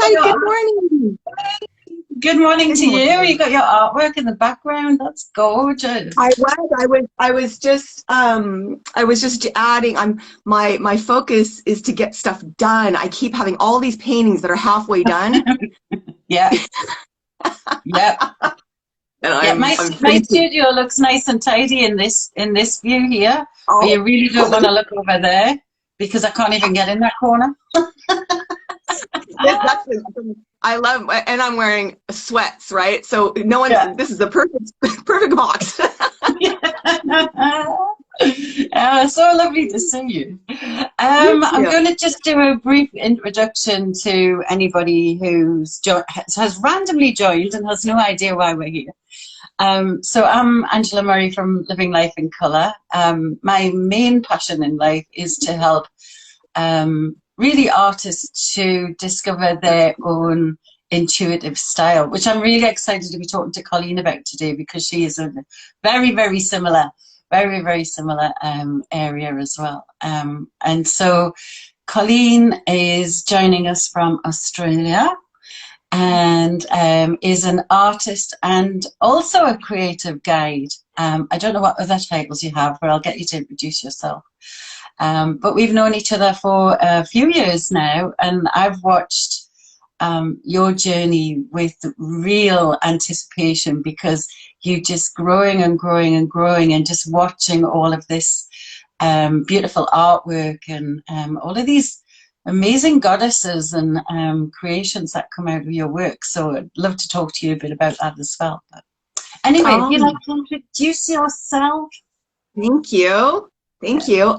Hi, good morning. Good morning Good to you. You morning. got your artwork in the background. That's gorgeous. I was just adding. My focus is to get stuff done. I keep having all these paintings that are halfway done, Yeah, yeah, and yeah. I'm My finishing. studio looks nice and tidy in this view here, but Oh, you really don't want to look over there because I can't even get in that corner. that's I love, and I'm wearing sweats, right? So no one's. Yeah. This is the perfect perfect box. So lovely to see you. You I'm too. going to just do a brief introduction to anybody has randomly joined and has no idea why we're here. So I'm Angela Murray from Living Life in Colour. My main passion in life is to help really artists to discover their own intuitive style, which I'm really excited to be talking to Colleen about today because she is a very, very similar area as well. And so Colleen is joining us from Australia and is an artist and also a creative guide. I don't know what other titles you have, but I'll get you to introduce yourself. But we've known each other for a few years now, and I've watched your journey with real anticipation because you're just growing and growing and growing, and just watching all of this beautiful artwork and all of these amazing goddesses and creations that come out of your work. So I'd love to talk to you a bit about that as well. But anyway, if you'd like Oh, to introduce yourself. thank you. Thank you.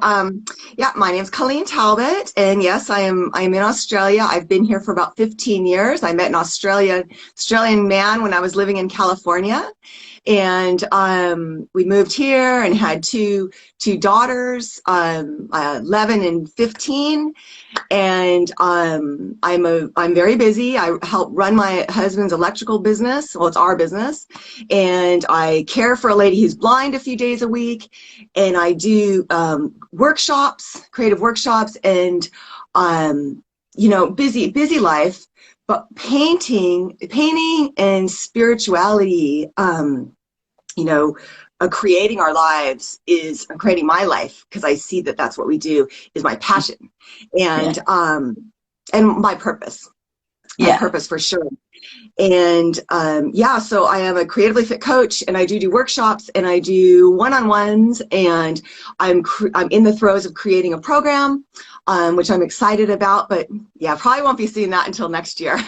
Yeah, my name's Colleen Talbot, and yes, I'm in Australia. I've been here for about 15 years. I met an Australian man when I was living in California, and we moved here and had two daughters, 11 and 15. And I'm very busy. I help run my husband's electrical business. Well, it's our business, and I care for a lady who's blind a few days a week, and I do workshops, creative workshops, and busy life. But painting and spirituality, you know, creating our lives is creating my life, because I see that that's what we do, is my passion, Yeah, and my yeah. purpose for sure. And yeah, so I am a creatively fit coach, and I do workshops, and I do one-on-ones, and I'm in the throes of creating a program, which I'm excited about. But yeah, probably won't be seeing that until next year.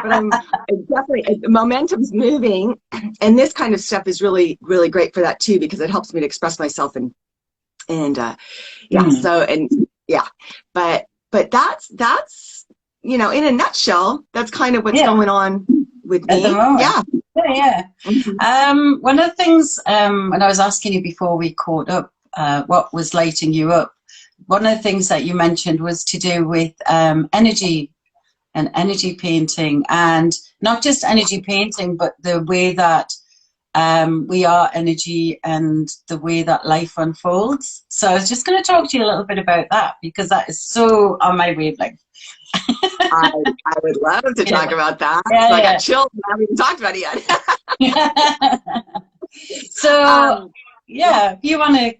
But I definitely, momentum's moving, and this kind of stuff is really really great for that too, because it helps me to express myself, and yeah, Mm. so, and yeah, but that's in a nutshell, that's kind of what's Yeah, going on with at the me. moment. Yeah. Yeah, Mhm. yeah. One of the things when I was asking you before we caught up, what was lighting you up? One of the things that you mentioned was to do with energy and energy painting, and not just energy painting, but the way that we are energy and the way that life unfolds. So I was just going to talk to you a little bit about that because that is so on my wavelength. I I would love to Yeah, talk about that. So I got yeah, chills, and I haven't even talked about it yet. yeah. So um, yeah. yeah,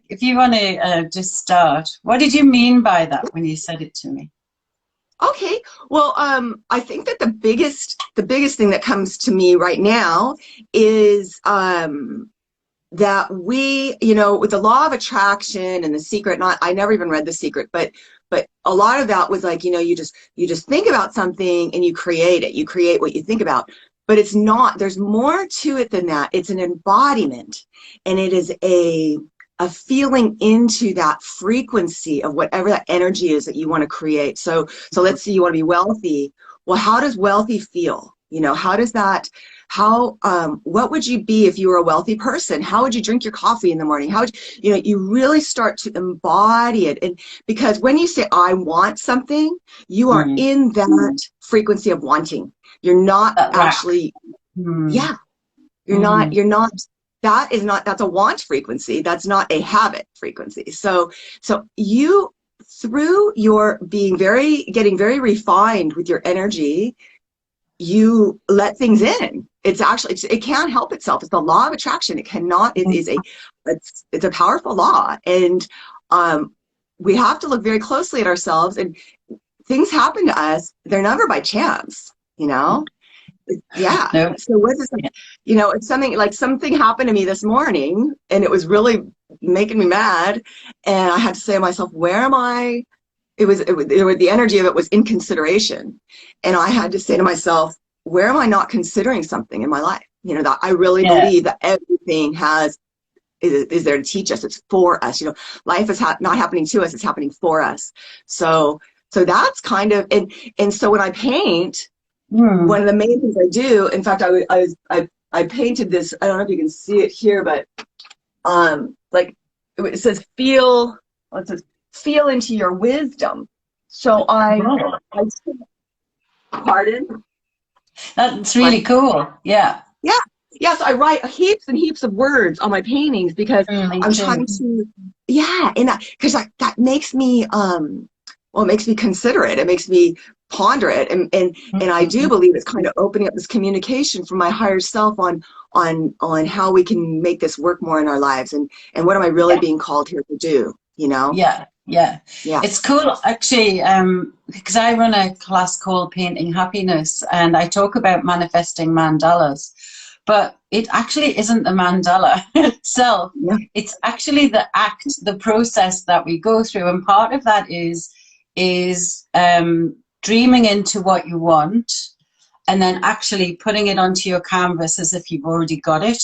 if you want to just start, what did you mean by that when you said it to me? Okay. Well, I think that the biggest thing that comes to me right now is that with the law of attraction and The Secret, not, I never even read The Secret, but a lot of that was like, you just think about something and you create what you think about. But it's not, there's more to it than that. It's an embodiment, and it is a feeling into that frequency of whatever that energy is that you want to create. So let's say you want to be wealthy. Well, how does wealthy feel? How does that, what would you be if you were a wealthy person? How would you drink your coffee in the morning? How would you really start to embody it? And because when you say I want something, you are Mm. in that frequency of wanting. You're not That rack. actually, Mm. yeah, Mm. you're not, that's a want frequency. That's not a habit frequency. So you through your getting very refined with your energy, you let things in. It's actually, it can't help itself. It's the law of attraction. It cannot, it's a powerful law. And we have to look very closely at ourselves, and things happen to us. They're never by chance, you know? Yeah. No. So what is it? You know, it's something happened to me this morning, and it was really making me mad. And I had to say to myself, where am I? The energy of it was inconsideration. And I had to say to myself, where am I not considering something in my life? You know, that I really believe that everything is there to teach us. It's for us. You know, life is not happening to us, it's happening for us. So that's kind of, and so when I paint, one of the main things I do, in fact, I painted this, I don't know if you can see it here, but like it says feel into your wisdom. So pardon? That's really cool. Yeah. Yeah. Yes, I write heaps and heaps of words on my paintings because I'm trying to, and because that makes me, it makes me consider it. It makes me ponder it, and I do believe it's kind of opening up this communication from my higher self on how we can make this work more in our lives, and what am I really being called here to do? You know? Yeah. It's cool, actually, because I run a class called Painting Happiness, and I talk about manifesting mandalas. But it actually isn't the mandala itself. Yeah. It's actually the act, the process that we go through. And part of that is dreaming into what you want, and then actually putting it onto your canvas as if you've already got it,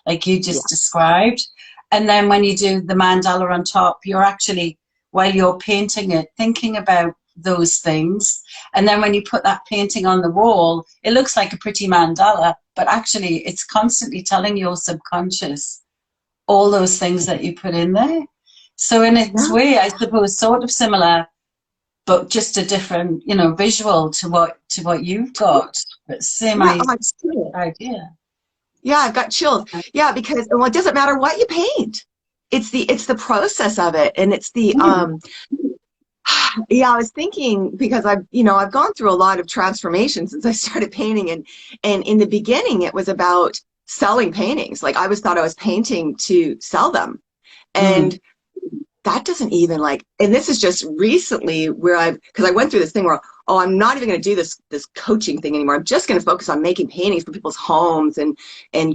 like you just described. And then when you do the mandala on top, you're actually, while you're painting it, thinking about those things. And then when you put that painting on the wall, it looks like a pretty mandala, but actually it's constantly telling your subconscious all those things that you put in there. So in its way, I suppose, sort of similar, but just a different, you know, visual to what you've got. But same idea. Yeah, I've got chills. Yeah, because it doesn't matter what you paint. It's the process of it, and it's the I was thinking, because I've gone through a lot of transformation since I started painting, and in the beginning it was about selling paintings. Like I always thought I was painting to sell them, and that doesn't even and this is just recently where because I went through this thing where, I'm not even going to do this coaching thing anymore. I'm just going to focus on making paintings for people's homes and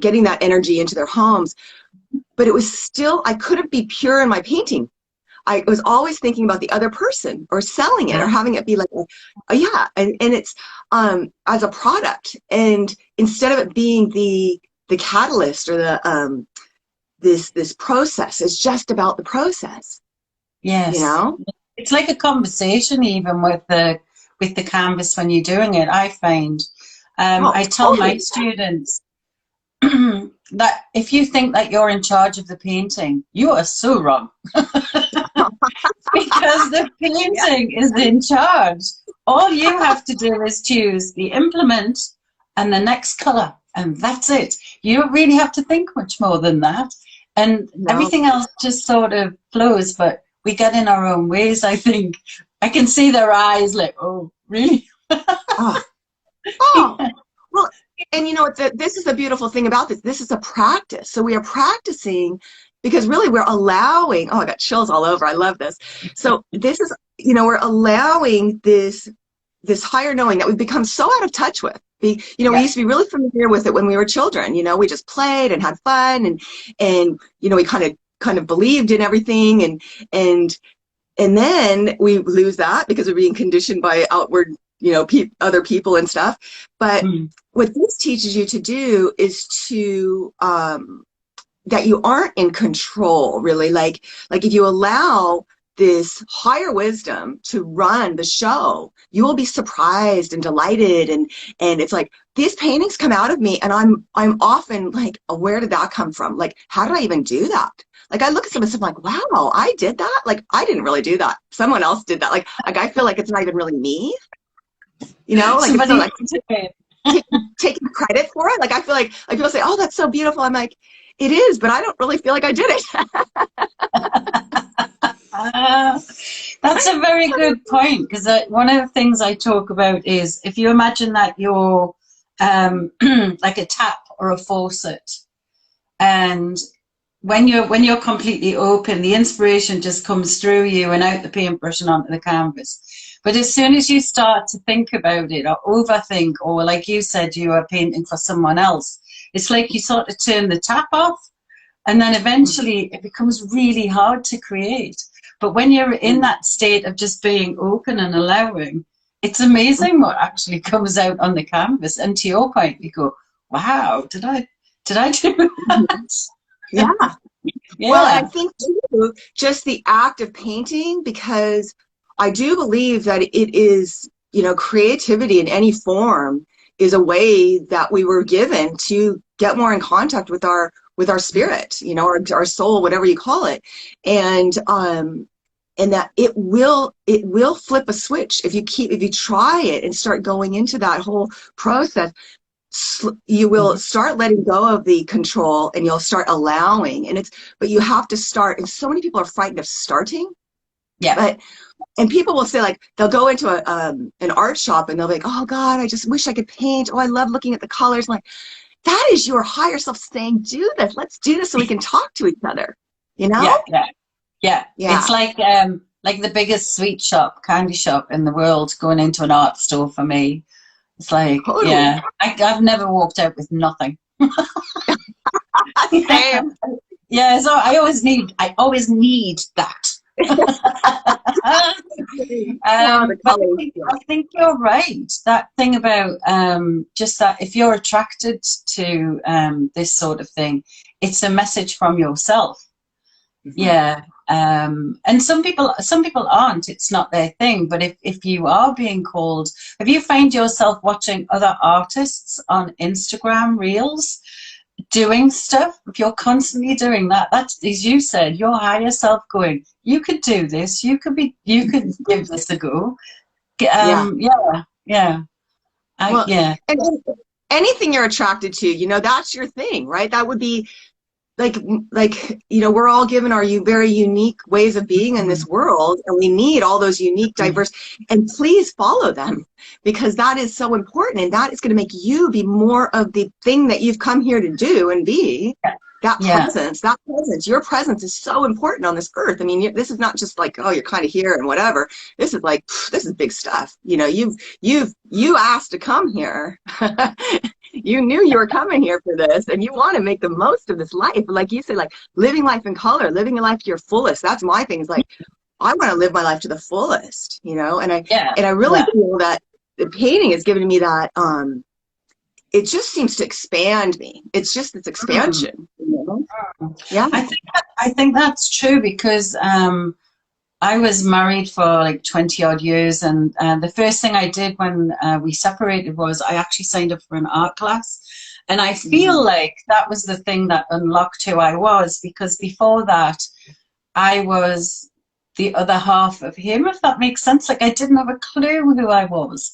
getting that energy into their homes. But it was still, I couldn't be pure in my painting. I was always thinking about the other person or selling it or having it be like, and it's as a product. And instead of it being the catalyst or the this process, it's just about the process. Yes. You know? It's like a conversation even with the canvas when you're doing it, I find. I tell my students that if you think that you're in charge of the painting, you are so wrong. Because the painting is in charge. All you have to do is choose the implement and the next color, and that's it. You don't really have to think much more than that. And everything else just sort of flows, but we get in our own ways, I think. I can see their eyes like, oh, really? Well, and you know, this is the beautiful thing about this. This is a practice. So we are practicing because really we're allowing, I got chills all over. I love this. So this is, we're allowing this higher knowing that we've become so out of touch with. We used to be really familiar with it when we were children. We just played and had fun, and we kind of believed in everything, and then we lose that because we're being conditioned by outward, other people and stuff. But what this teaches you to do is to that you aren't in control, really. Like if you allow this higher wisdom to run the show, you will be surprised and delighted, and it's like these paintings come out of me, and I'm often like, where did that come from? Like, how did I even do that? Like, I look at some and I'm like, wow, I did that. Like, I didn't really do that. Someone else did that. Like I feel like it's not even really me. Like it's like taking credit for it. Like I feel like people say, oh, that's so beautiful. I'm like, it is, but I don't really feel like I did it. That's a very good point, because one of the things I talk about is if you imagine that you're like a tap or a faucet, and when you're completely open, the inspiration just comes through you and out the paintbrush and onto the canvas. But as soon as you start to think about it or overthink, or like you said, you are painting for someone else, it's like you sort of turn the tap off, and then eventually it becomes really hard to create. But when you're in that state of just being open and allowing, it's amazing what actually comes out on the canvas. And to your point, you go, wow, did I do that? Yeah. Yeah. Well, I think too, just the act of painting, because I do believe that it is, you know, creativity in any form is a way that we were given to get more in contact with our spirit, you know, our soul, whatever you call it. And that it will flip a switch if you try it and start going into that whole process. You will start letting go of the control, and you'll start allowing. But you have to start. And so many people are frightened of starting. Yeah. And people will say, like, they'll go into an art shop and they'll be like, oh God, I just wish I could paint. Oh, I love looking at the colors. I'm like, that is your higher self saying, do this. Let's do this so we can talk to each other. You know? Yeah. It's like the biggest sweet shop, candy shop in the world going into an art store for me. It's like, totally. Yeah, I've never walked out with nothing. Same. Yeah, so I always need that. But I think you're right. That thing about just that if you're attracted to this sort of thing, it's a message from yourself. Mm-hmm. Yeah. And some people aren't, it's not their thing. But if you are being called, if you find yourself watching other artists on Instagram Reels doing stuff, if you're constantly doing that, that's, as you said, your higher self going, you could do this, you could give this a go. Yeah. And anything you're attracted to, you know, that's your thing, right? That would be like, you know, we're all given our very unique ways of being in this world, and we need all those unique, diverse, and please follow them, because that is so important, and that is going to make you be more of the thing that you've come here to do and be. That presence, your presence is so important on this earth. I mean, this is not just like, oh, you're kind of here and whatever. This is like, this is big stuff. You know, you asked to come here. You knew you were coming here for this, and you want to make the most of this life. Like you said, like living life in color, living your life to your fullest. That's my thing. Is like, I want to live my life to the fullest, you know. And I really feel that the painting has given me that. It just seems to expand me. It's just this expansion. You know? Yeah. I think that's true, because I was married for like 20 odd years, and the first thing I did when we separated was I actually signed up for an art class. And I feel like that was the thing that unlocked who I was, because before that I was the other half of him, if that makes sense. Like, I didn't have a clue who I was.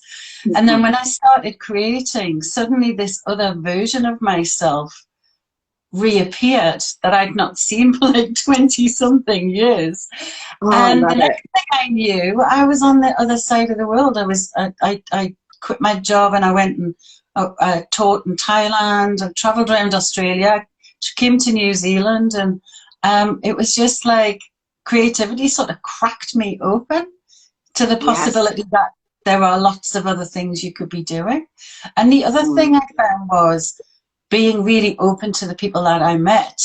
And then when I started creating, suddenly this other version of myself reappeared that I'd not seen for like 20-something years. And the next thing I knew, I was on the other side of the world. I quit my job and I went and taught in Thailand. I traveled around Australia, came to New Zealand, and it was just like creativity sort of cracked me open to the possibility that there are lots of other things you could be doing. And the other thing I found was being really open to the people that I met,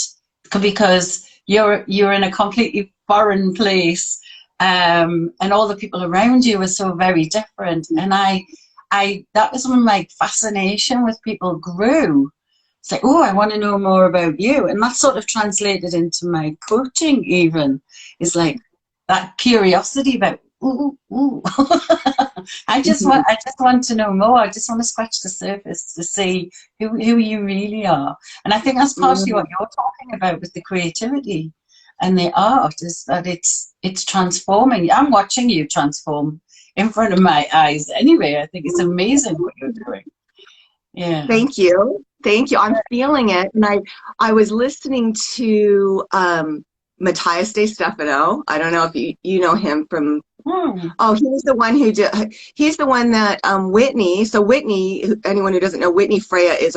because you're in a completely foreign place, and all the people around you are so very different. And I that was when my fascination with people grew. It's like, oh, I want to know more about you. And that sort of translated into my coaching even. Is like that curiosity about, ooh. I just want to know more. I just want to scratch the surface to see who you really are. And I think that's partially what you're talking about with the creativity and the art, is that it's transforming. I'm watching you transform in front of my eyes anyway. I think it's amazing what you're doing. Yeah. Thank you. I'm feeling it. And I was listening to Matthias De Stefano. I don't know if you know him from Hmm. Oh, he's the one who did. He's the one that Whitney. So Whitney, anyone who doesn't know, Whitney Freya is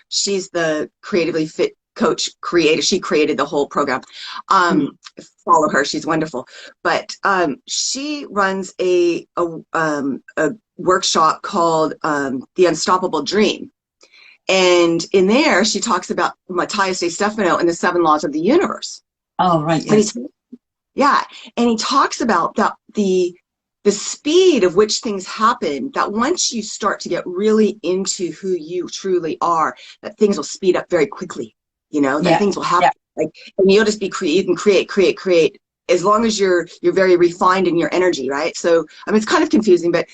she's the creatively fit coach creator. She created the whole program. Hmm. Follow her; she's wonderful. But she runs a workshop called The Unstoppable Dream, and in there she talks about Matthias de Stefano and the 7 laws of the universe. Oh, right, And yes. yeah, and he talks about that the speed of which things happen, that once you start to get really into who you truly are, that things will speed up very quickly, that Yeah, things will happen. yeah. Like, and you'll just you can create as long as you're very refined in your energy, right? So, I mean, it's kind of confusing, but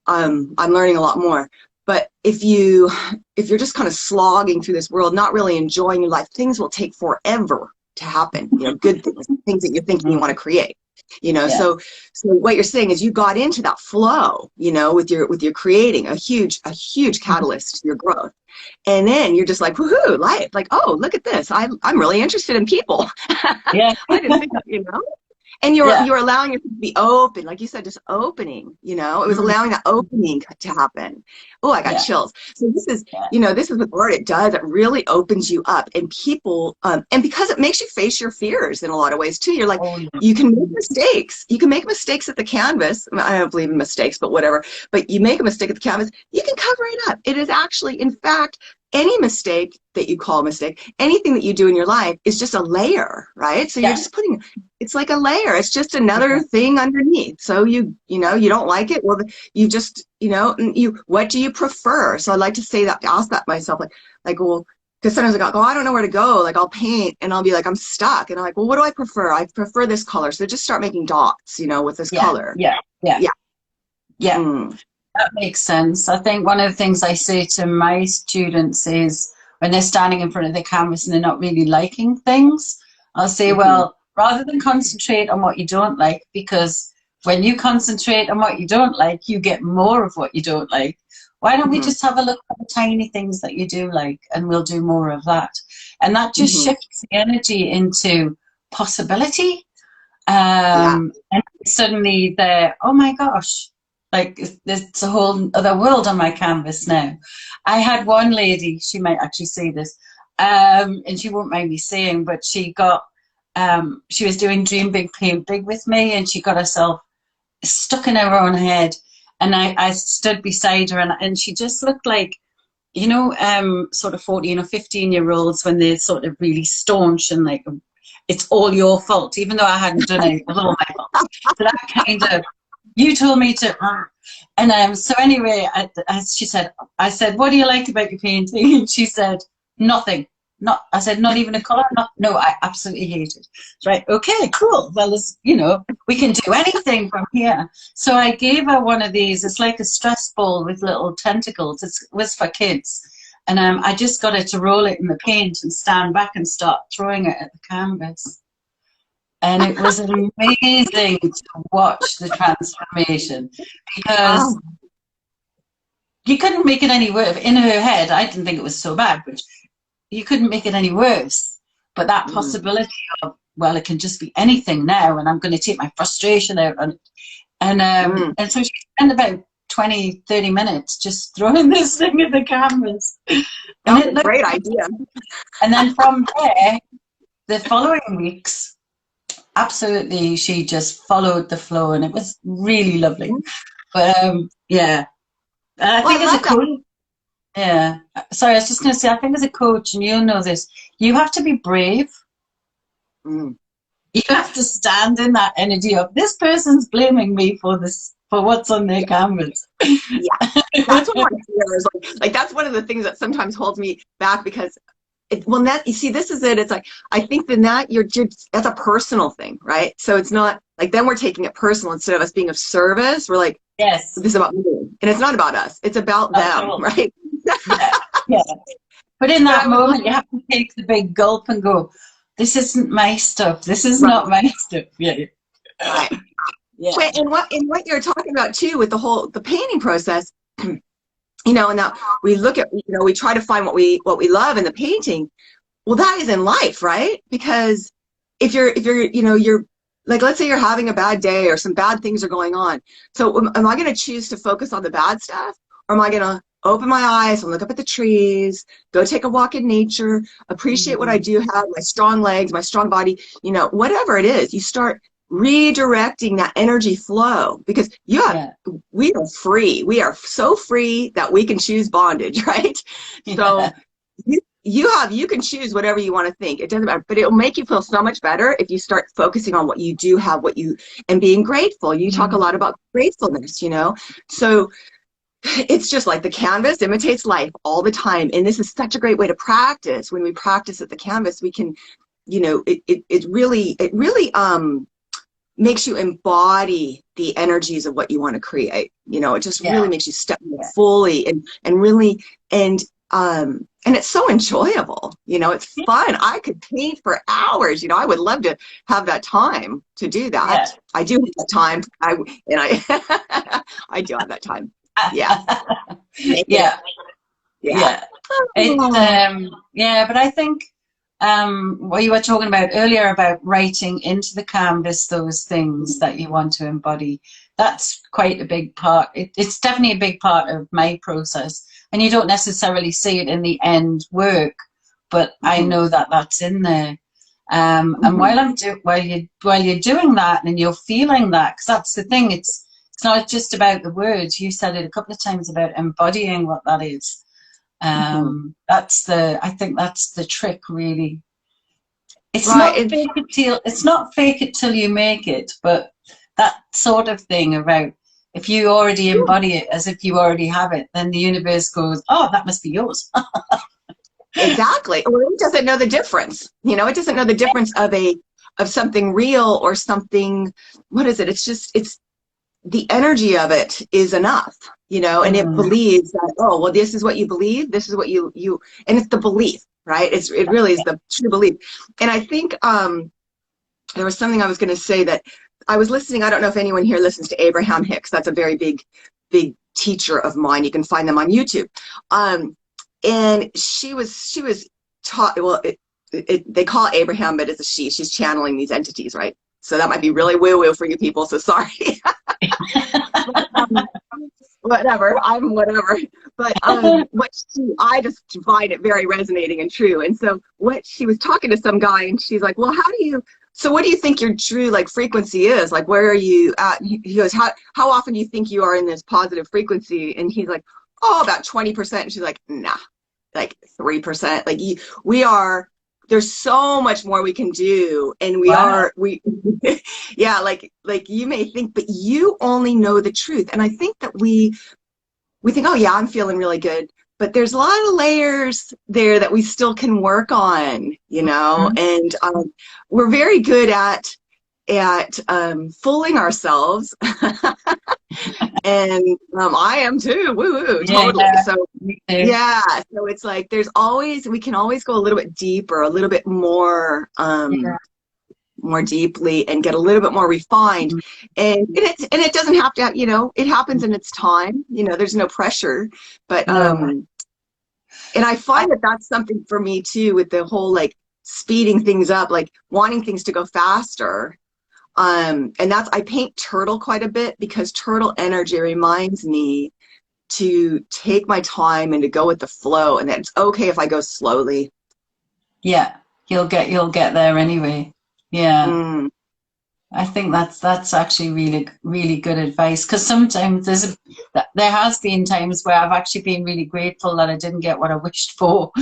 I'm learning a lot more. But if you're just kind of slogging through this world, not really enjoying your life, things will take forever to happen, good things that you're thinking you want to create. Yeah. So what you're saying is you got into that flow, with your creating a huge catalyst to your growth. And then you're just like, woohoo, life, like, oh, look at this. I'm really interested in people. Yeah. I didn't think and you're Yeah. you're allowing yourself to be open, like you said, just opening, it was Mm. allowing that opening to happen. Oh, I got Yeah. chills. So this is, Yeah. this is what art it does. It really opens you up, and people, and because it makes you face your fears in a lot of ways too. You're like, Oh, yeah. you can make mistakes. You can make mistakes at the canvas. I don't believe in mistakes, but whatever. But you make a mistake at the canvas, you can cover it up. It is actually, in fact, any mistake that you call a mistake, anything that you do in your life is just a layer, right? So you're Yeah. just it's like a layer. It's just another thing underneath. So you don't like it. Well, you just, what do you prefer? So I like to ask that myself, well, because sometimes I go, I don't know where to go. Like I'll paint and I'll be like, I'm stuck. And I'm like, well, what do I prefer? I prefer this color. So just start making dots, with this Yeah. color. Yeah. Yeah. Yeah. Yeah. Mm. That makes sense. I think one of the things I say to my students is when they're standing in front of the canvas and they're not really liking things, I'll say, Mm-hmm. well, rather than concentrate on what you don't like, because when you concentrate on what you don't like, you get more of what you don't like. Why don't we Mm-hmm. just have a look at the tiny things that you do like, and we'll do more of that? And that just Mm-hmm. shifts the energy into possibility. Yeah. And suddenly they're, oh my gosh, like there's a whole other world on my canvas now. I had one lady, she might actually see this, and she won't mind me saying, but she was doing Dream Big, Paint Big with me, and she got herself stuck in her own head. And I stood beside her, and she just looked like, sort of 14 or 15-year-olds when they're sort of really staunch and like, it's all your fault, even though I hadn't done it. It was all my fault. So that kind of, you told me to, and so anyway, I said, what do you like about your painting? And she said, nothing. I said, not even a color? No, I absolutely hate it. Right, okay, cool. Well, we can do anything from here. So I gave her one of these. It's like a stress ball with little tentacles. It was for kids. And I just got her to roll it in the paint and stand back and start throwing it at the canvas. And it was amazing to watch the transformation, because Oh. you couldn't make it any worse. In her head, I didn't think it was so bad, but you couldn't make it any worse. But that possibility of, well, it can just be anything now, and I'm going to take my frustration out on it. And so she spent about 20, 30 minutes just throwing this thing at the canvas. That's a great idea. And then from there, the following weeks, absolutely, she just followed the flow, and it was really lovely. But yeah, I think as a coach, yeah. Sorry, I was just going to say, I think as a coach, and you'll know this, you have to be brave. Mm. You have to stand in that energy of, this person's blaming me for this, for what's on their canvas. Yeah, that's what my fear is. Like that's one of the things that sometimes holds me back, because you see, this is it. It's like, I think then that that's a personal thing, right? So it's not like, then we're taking it personal instead of us being of service. We're like, yes, this is about me, and it's not about us. It's about them, right? Yeah. But in that moment, you have to take the big gulp and go, this isn't my stuff. This is not my stuff. Yeah. Right. Yeah. And what you're talking about too, with the painting process, and now we look at, we try to find what we love in the painting. Well, that is in life, right? Because if you're like let's say you're having a bad day or some bad things are going on. So am I going to choose to focus on the bad stuff, or am I going to open my eyes and look up at the trees, go take a walk in nature, appreciate what I do have, my strong legs, my strong body, you know, whatever it is, you start redirecting that energy flow, because we are free. We are so free that we can choose bondage, right? So you can choose whatever you want to think. It doesn't matter, but it'll make you feel so much better if you start focusing on what you do have, and being grateful. You talk a lot about gratefulness, you know? So it's just like the canvas imitates life all the time. And this is such a great way to practice. When we practice at the canvas, we can, you know, it really makes you embody the energies of what you want to create. You know, it just really makes you step fully and really, and it's so enjoyable. You know, it's fun. I could paint for hours. You know, I would love to have that time to do that. I do have that time. I do have that time. Yeah. Yeah. It's but I think what you were talking about earlier about writing into the canvas those things that you want to embody, that's quite a big part. It's definitely a big part of my process, and you don't necessarily see it in the end work, but I know that that's in there. And while you're doing that and you're feeling that, because that's the thing, it's not just about the words. You said it a couple of times about embodying what that is. I think that's the trick, really. It's not fake it till you make it, but that sort of thing about, if you already embody it as if you already have it, then the universe goes, oh, that must be yours. Exactly. Well, it doesn't know the difference. You know, it doesn't know the difference of something real or something. What is it? It's the energy of it is enough, you know, and it believes that, oh, well, this is what you believe. This is what you, and it's the belief, right? It really is the true belief. And I think there was something I was going to say that I was listening. I don't know if anyone here listens to Abraham Hicks. That's a very big teacher of mine. You can find them on YouTube. And she was taught, well, they call it Abraham, but it's a she. She's channeling these entities, right? So that might be really woo-woo for you people, so sorry. Whatever, I'm whatever. But I just find it very resonating and true. And so what she was talking to some guy, and she's like, well, so what do you think your true like frequency is? Like, where are you at? He goes, how often do you think you are in this positive frequency? And he's like, oh, about 20%. And she's like, nah, like 3%. Like we are. There's so much more we can do, and yeah, like you may think, but you only know the truth. And I think that we think, oh yeah, I'm feeling really good, but there's a lot of layers there that we still can work on, you know. And we're very good at fooling ourselves. And I am too, woo-woo, totally. So so it's like we can always go a little bit deeper, a little bit more more deeply, and get a little bit more refined. And it doesn't have to, you know, it happens in its time, you know, there's no pressure. But and I find that that's something for me too, with the whole like speeding things up, like wanting things to go faster. And I paint turtle quite a bit, because turtle energy reminds me to take my time and to go with the flow, and that it's okay if I go slowly. Yeah, you'll get there anyway. Yeah. I think that's actually really, really good advice, because sometimes there has been times where I've actually been really grateful that I didn't get what I wished for.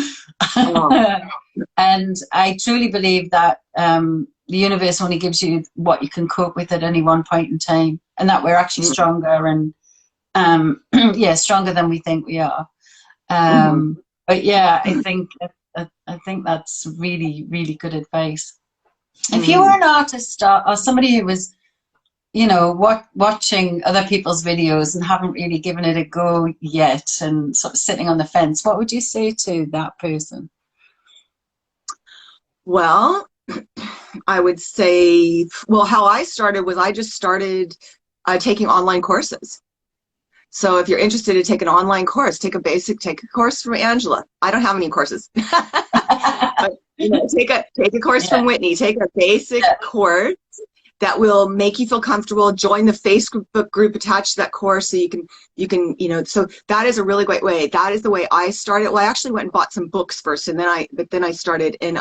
And I truly believe that the universe only gives you what you can cope with at any one point in time, and that we're actually stronger and stronger than we think we are. But yeah, I think that's really, really good advice. If you were an artist or somebody who was, you know, watching other people's videos and haven't really given it a go yet, and sort of sitting on the fence, what would you say to that person? Well, I would say, well, how I started was I just started taking online courses. So if you're interested to take an online course, take a course from Angela. I don't have any courses. But, you know, take a course from Whitney, take a basic course, that will make you feel comfortable. Join the Facebook group attached to that course, so you can, so that is a really great way. That is the way I started. Well, I actually went and bought some books first, and then I started, and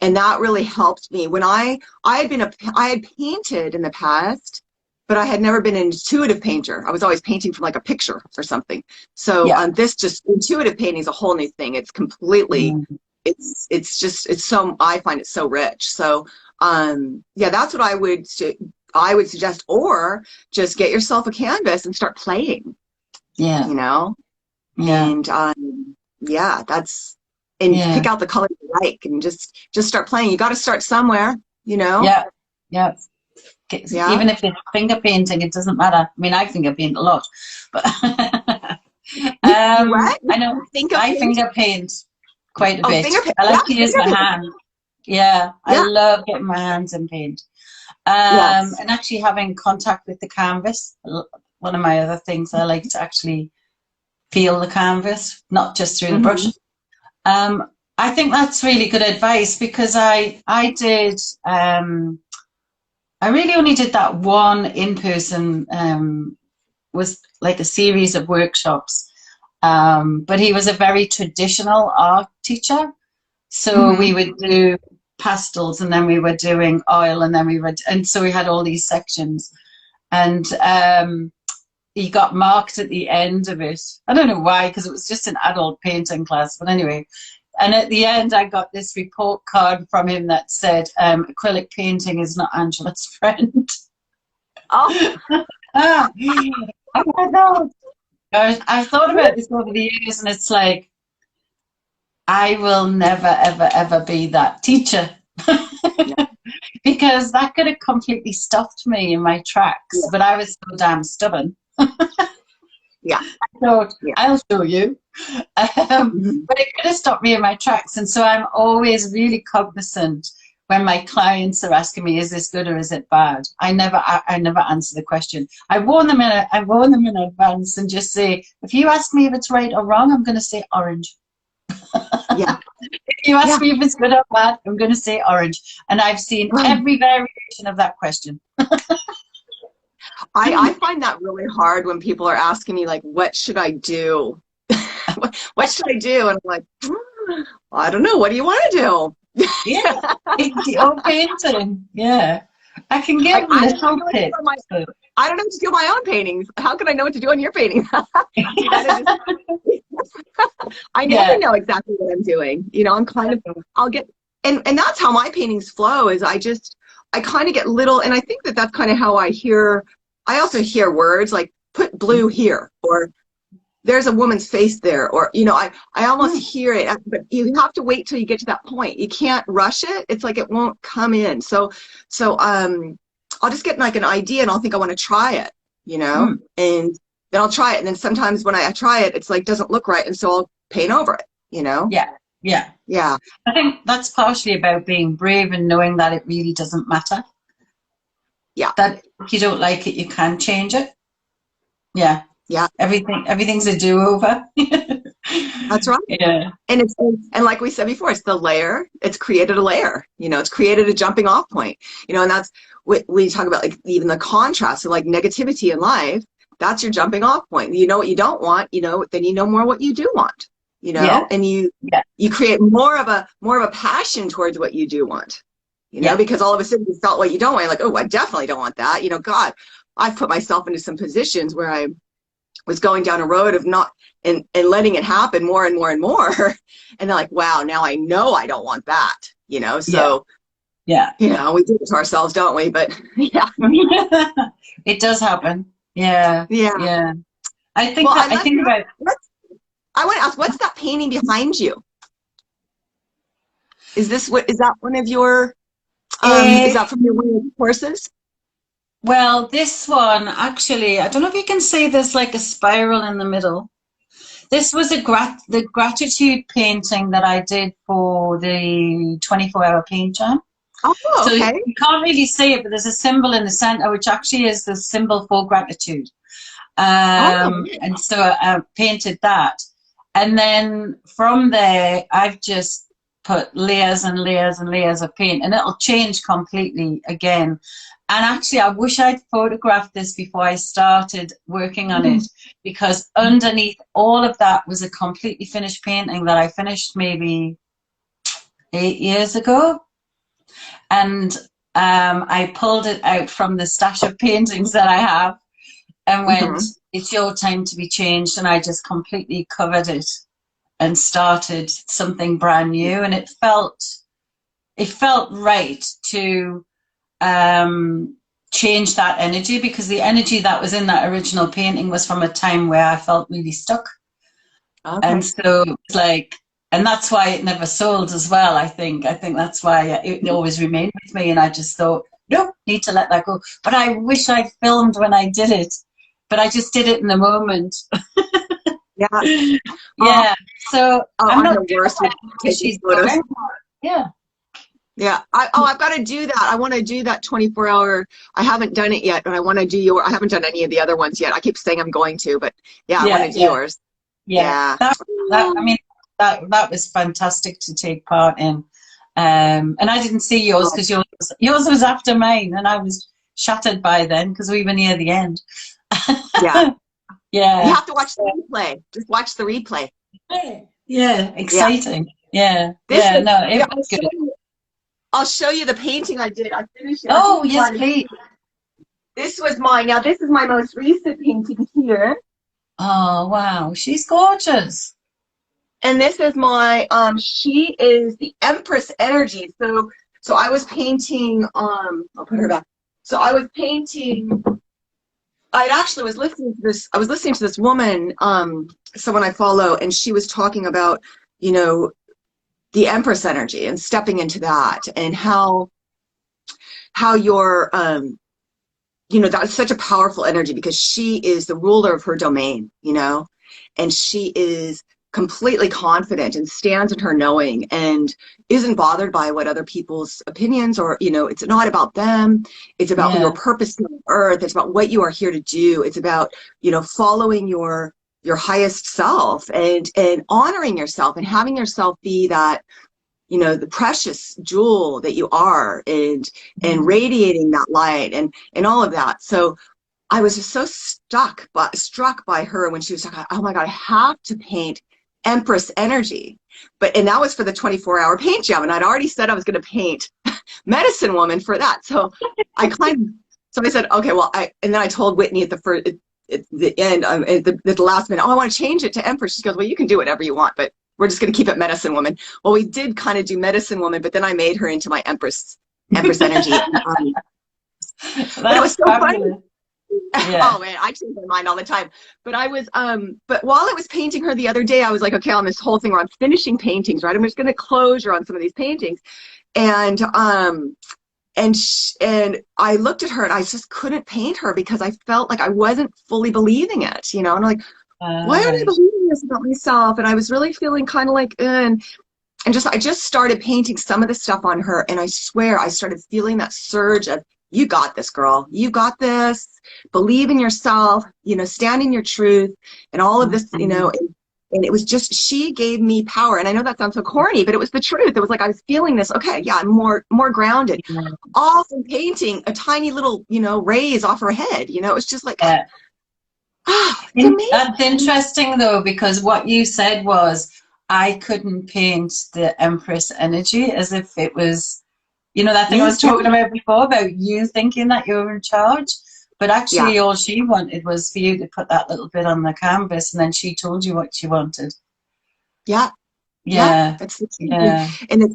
and that really helped me. When I had painted in the past, but I had never been an intuitive painter. I was always painting from like a picture or something. So this just intuitive painting is a whole new thing. It's completely, it's so, I find it so rich. So yeah, that's what I would suggest, or just get yourself a canvas and start playing. Yeah. You know? Yeah. And yeah, that's, and pick out the color you like and just start playing. You got to start somewhere, you know? Yeah. Yeah. Even if it's finger painting, it doesn't matter. I mean, I finger paint a lot, but I know I finger paint quite a bit. I like to use my hand. Yeah, I love getting my hands in paint. And actually having contact with the canvas. One of my other things, I like to actually feel the canvas, not just through the brush. I think that's really good advice, because I did. I really only did that one in-person, was like a series of workshops. But he was a very traditional art teacher. So we would do pastels, and then we were doing oil, and then and so we had all these sections. And he got marked at the end of it. I don't know why, because it was just an adult painting class. But anyway, and at the end, I got this report card from him that said, acrylic painting is not Angela's friend. Oh. I thought about this over the years, and it's like, I will never, ever, ever be that teacher. Because that could have completely stopped me in my tracks, but I was so damn stubborn. Yeah. I thought, I'll show you. But it could have stopped me in my tracks. And so I'm always really cognizant when my clients are asking me, is this good or is it bad? I never answer the question. I warn them in advance and just say, if you ask me if it's right or wrong, I'm going to say orange. Yeah. If you ask me if it's good or bad, I'm going to say orange. And I've seen every variation of that question. I find that really hard when people are asking me, like, what should I do? What should I do? And I'm like, I don't know. What do you want to do? Yeah, it's painting. Yeah, I can give like, little tips. I don't know what to do with my own paintings. How can I know what to do on your painting? I never know exactly what I'm doing. You know, I'm kind of, I'll get, and that's how my paintings flow, is I kind of get little, and I think that that's kind of how I also hear words like, put blue here, or there's a woman's face there, or, you know, I almost hear it, but you have to wait till you get to that point. You can't rush it. It's like it won't come in. So I'll just get like an idea, and I'll think I want to try it, you know, and then I'll try it. And then sometimes when I try it, it's like, doesn't look right. And so I'll paint over it, you know? Yeah. Yeah. Yeah. I think that's partially about being brave and knowing that it really doesn't matter. Yeah. That if you don't like it, you can change it. Yeah. Yeah. Everything's a do-over. That's right. Yeah. And like we said before, it's the layer. It's created a layer, you know, it's created a jumping off point, you know, and that's we talk about, like, even the contrast of like negativity in life. That's your jumping off point. You know what you don't want, you know, then you know more what you do want, you know, and you create more of a passion towards what you do want, you know, because all of a sudden you felt what you don't want. You're like, oh, I definitely don't want that. You know, God, I've put myself into some positions where I was going down a road of not, and letting it happen more and more and more. And they're like, wow, now I know I don't want that, you know? So, you know, we do it to ourselves, don't we? But it does happen. Yeah. Yeah. Yeah. I think I want to ask, what's that painting behind you? Is that one of your, is that from one of your courses? Well, this one, actually, I don't know if you can see there's like a spiral in the middle. This was the gratitude painting that I did for the 24-hour paint jam. Oh, okay. So you can't really see it, but there's a symbol in the center, which actually is the symbol for gratitude. And so I painted that. And then from there, I've just put layers and layers and layers of paint, and it'll change completely again. And actually, I wish I'd photographed this before I started working on it, because underneath all of that was a completely finished painting that I finished maybe 8 years ago. And I pulled it out from the stash of paintings that I have and went, it's your time to be changed. And I just completely covered it and started something brand new. And it felt right to change that energy, because the energy that was in that original painting was from a time where I felt really stuck. And so it's like, and that's why it never sold as well. I think that's why it always remained with me. And I just thought, nope, need to let that go. But I wish I filmed when I did it, but I just did it in the moment. Yeah. Yeah. So I'm not the worst with taking photos. Yeah. Yeah. I've got to do that. I want to do that 24-hour. I haven't done it yet, but I want to do I haven't done any of the other ones yet. I keep saying I'm going to, but yeah, I want to do yours. Yeah. I mean, that was fantastic to take part in. And I didn't see yours because yours was after mine, and I was shattered by then because we were near the end. Yeah. Yeah. You have to watch the replay. Just watch the replay. Yeah. Exciting. Yeah. It was good. I'll show you the painting I did. I finished it. Oh, yes, please. This was mine. Now, this is my most recent painting here. Oh, wow. She's gorgeous. And this is my, she is the Empress energy. So I was painting, I'll put her back. So I was painting, I was listening to this woman, someone I follow, and she was talking about, you know, the Empress energy and stepping into that, and how you're, you know, that's such a powerful energy, because she is the ruler of her domain, you know, and she is completely confident and stands in her knowing and isn't bothered by what other people's opinions, or, you know, it's not about them. It's about your purpose on earth. It's about what you are here to do. It's about, you know, following your highest self and honoring yourself and having yourself be that, you know, the precious jewel that you are, and radiating that light and all of that. So I was just so struck by her when she was like, oh my God, I have to paint Empress energy. And that was for the 24-hour paint jam. And I'd already said I was going to paint Medicine Woman for that. So I said, okay, well, and then I told Whitney at the end, at the last minute, I want to change it to Empress. She goes, well, you can do whatever you want, but we're just going to keep it Medicine Woman. Well, we did kind of do Medicine Woman, but then I made her into my Empress energy. But it was so funny. Yeah. Oh man, I change my mind all the time. But I was, but while I was painting her the other day, I was like, okay, on this whole thing where I'm finishing paintings, right? I'm just going to closure on some of these paintings, and I looked at her and I just couldn't paint her because I felt like I wasn't fully believing it, you know. And I'm like, why aren't I believing this about myself? And I was really feeling kind of like, I just started painting some of the stuff on her, and I swear I started feeling that surge of, you got this, girl. You got this. Believe in yourself, you know, stand in your truth, and all of this, you know, and it was just, she gave me power. And I know that sounds so corny, but it was the truth. It was like, I was feeling this, okay, yeah, I'm more grounded. All from painting a tiny little, you know, rays off her head, you know. It was just like, that's interesting though, because what you said was, I couldn't paint the Empress energy as if it was, you know, that thing I was talking about before, about you thinking that you were in charge. But actually, all she wanted was for you to put that little bit on the canvas, and then she told you what she wanted. Yeah. That's the truth. Yeah. And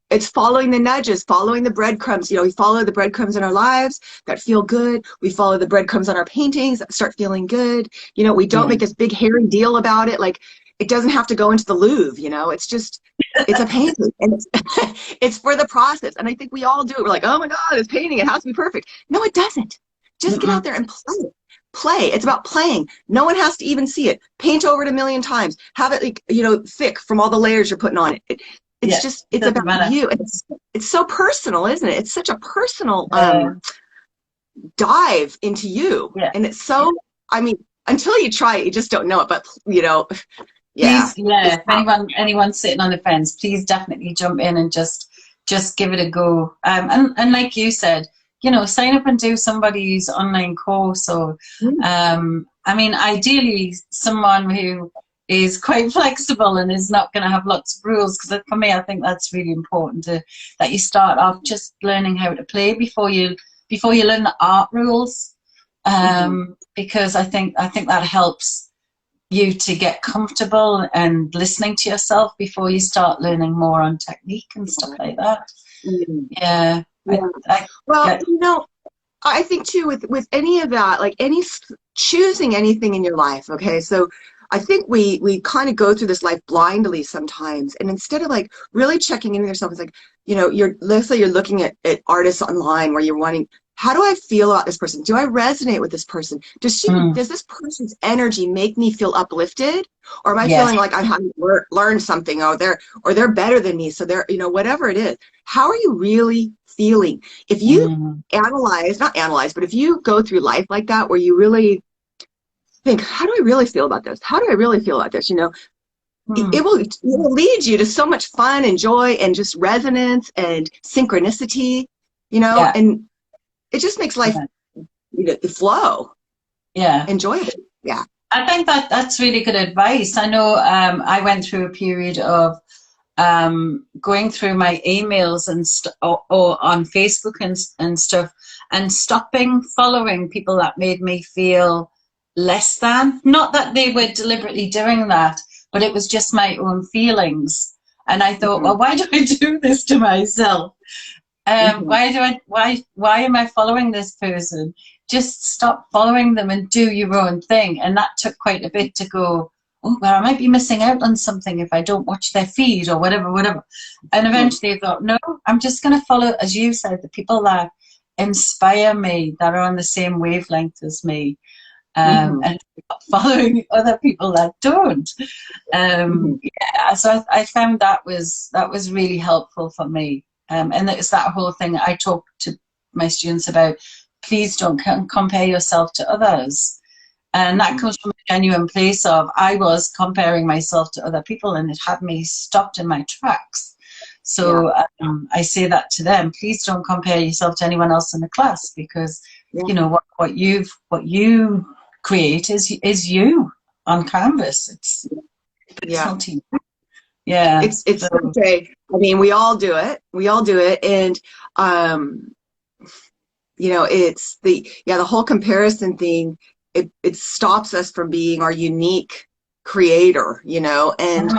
it's following the nudges, following the breadcrumbs. You know, we follow the breadcrumbs in our lives that feel good. We follow the breadcrumbs on our paintings that start feeling good. You know, we don't make this big hairy deal about it. Like, it doesn't have to go into the Louvre, you know. It's just, it's a painting, and it's for the process. And I think we all do it. We're like, oh my God, it's painting. It has to be perfect. No, it doesn't. Just get out there and play. It's about playing. No one has to even see it. Paint over it 1,000,000 times. Have it, like, you know, thick from all the layers you're putting on it. It's about you. It's so personal, isn't it? It's such a personal dive into you. And it's so, I mean, until you try it, you just don't know it. But, you know, Yeah. Please, yeah, if anyone's sitting on the fence, please definitely jump in and just give it a go. And like you said, you know, sign up and do somebody's online course, or I mean, ideally someone who is quite flexible and is not going to have lots of rules, because for me, I think that's really important, that you start off just learning how to play before you learn the art rules, because I think that helps you to get comfortable and listening to yourself before you start learning more on technique and stuff like that. Yeah. Well, you know, I think too with any of that, like choosing anything in your life, okay? So I think we kind of go through this life blindly sometimes, and instead of like really checking in with yourself, it's like, you know, let's say you're looking at artists online where you're wanting, how do I feel about this person? Do I resonate with this person? Does this person's energy make me feel uplifted? Or am I feeling like I haven't learned something, or they're better than me, so they're, you know, whatever it is. How are you really feeling? If you not analyze, but if you go through life like that, where you really think, how do I really feel about this? How do I really feel about this? You know, it will lead you to so much fun and joy and just resonance and synchronicity, you know, and it just makes life, you know, flow. Yeah. Enjoyable. Yeah. I think that's really good advice. I know I went through a period of going through my emails or on Facebook and stuff, and stopping following people that made me feel less than. Not that they were deliberately doing that, but it was just my own feelings. And I thought, well, why do I do this to myself? Why am I following this person? Just stop following them and do your own thing. And that took quite a bit to go, oh, well, I might be missing out on something if I don't watch their feed or whatever. And eventually I thought, no, I'm just going to follow, as you said, the people that inspire me, that are on the same wavelength as me, and following other people that don't. So I found that was really helpful for me. And it's that whole thing I talk to my students about. Please don't compare yourself to others. And that comes from a genuine place of, I was comparing myself to other people, and it had me stopped in my tracks. So I say that to them, please don't compare yourself to anyone else in the class, because you know what you create is you on canvas. It's not you. Yeah. It's okay. I mean, we all do it. And you know, it's the whole comparison thing. It stops us from being our unique creator, you know. And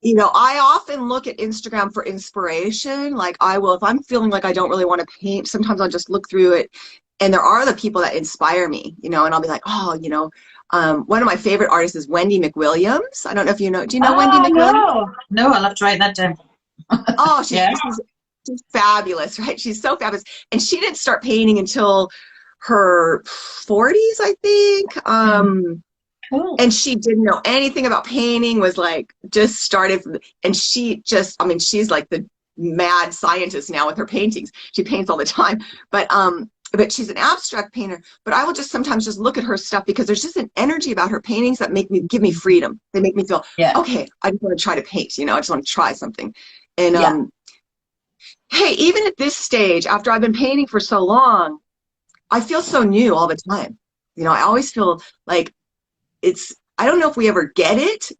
you know, I often look at Instagram for inspiration. Like I will, if I'm feeling like I don't really want to paint, sometimes I'll just look through it, and there are the people that inspire me, you know, and I'll be like, oh, you know, one of my favorite artists is Wendy McWilliams. I don't know if you know, do you know Wendy McWilliams? No, I'll have to write that down. Oh, she's fabulous, right? She's so fabulous. And she didn't start painting until her 40s, I think. Cool. And she didn't know anything about painting, was like, just started from, and she just, I mean, she's like the mad scientist now with her paintings. She paints all the time. But she's an abstract painter. But I will just sometimes just look at her stuff, because there's just an energy about her paintings that give me freedom. They make me feel, okay, I just want to try to paint, you know, I just want to try something. And hey, even at this stage, after I've been painting for so long, I feel so new all the time. You know, I always feel like I don't know if we ever get it.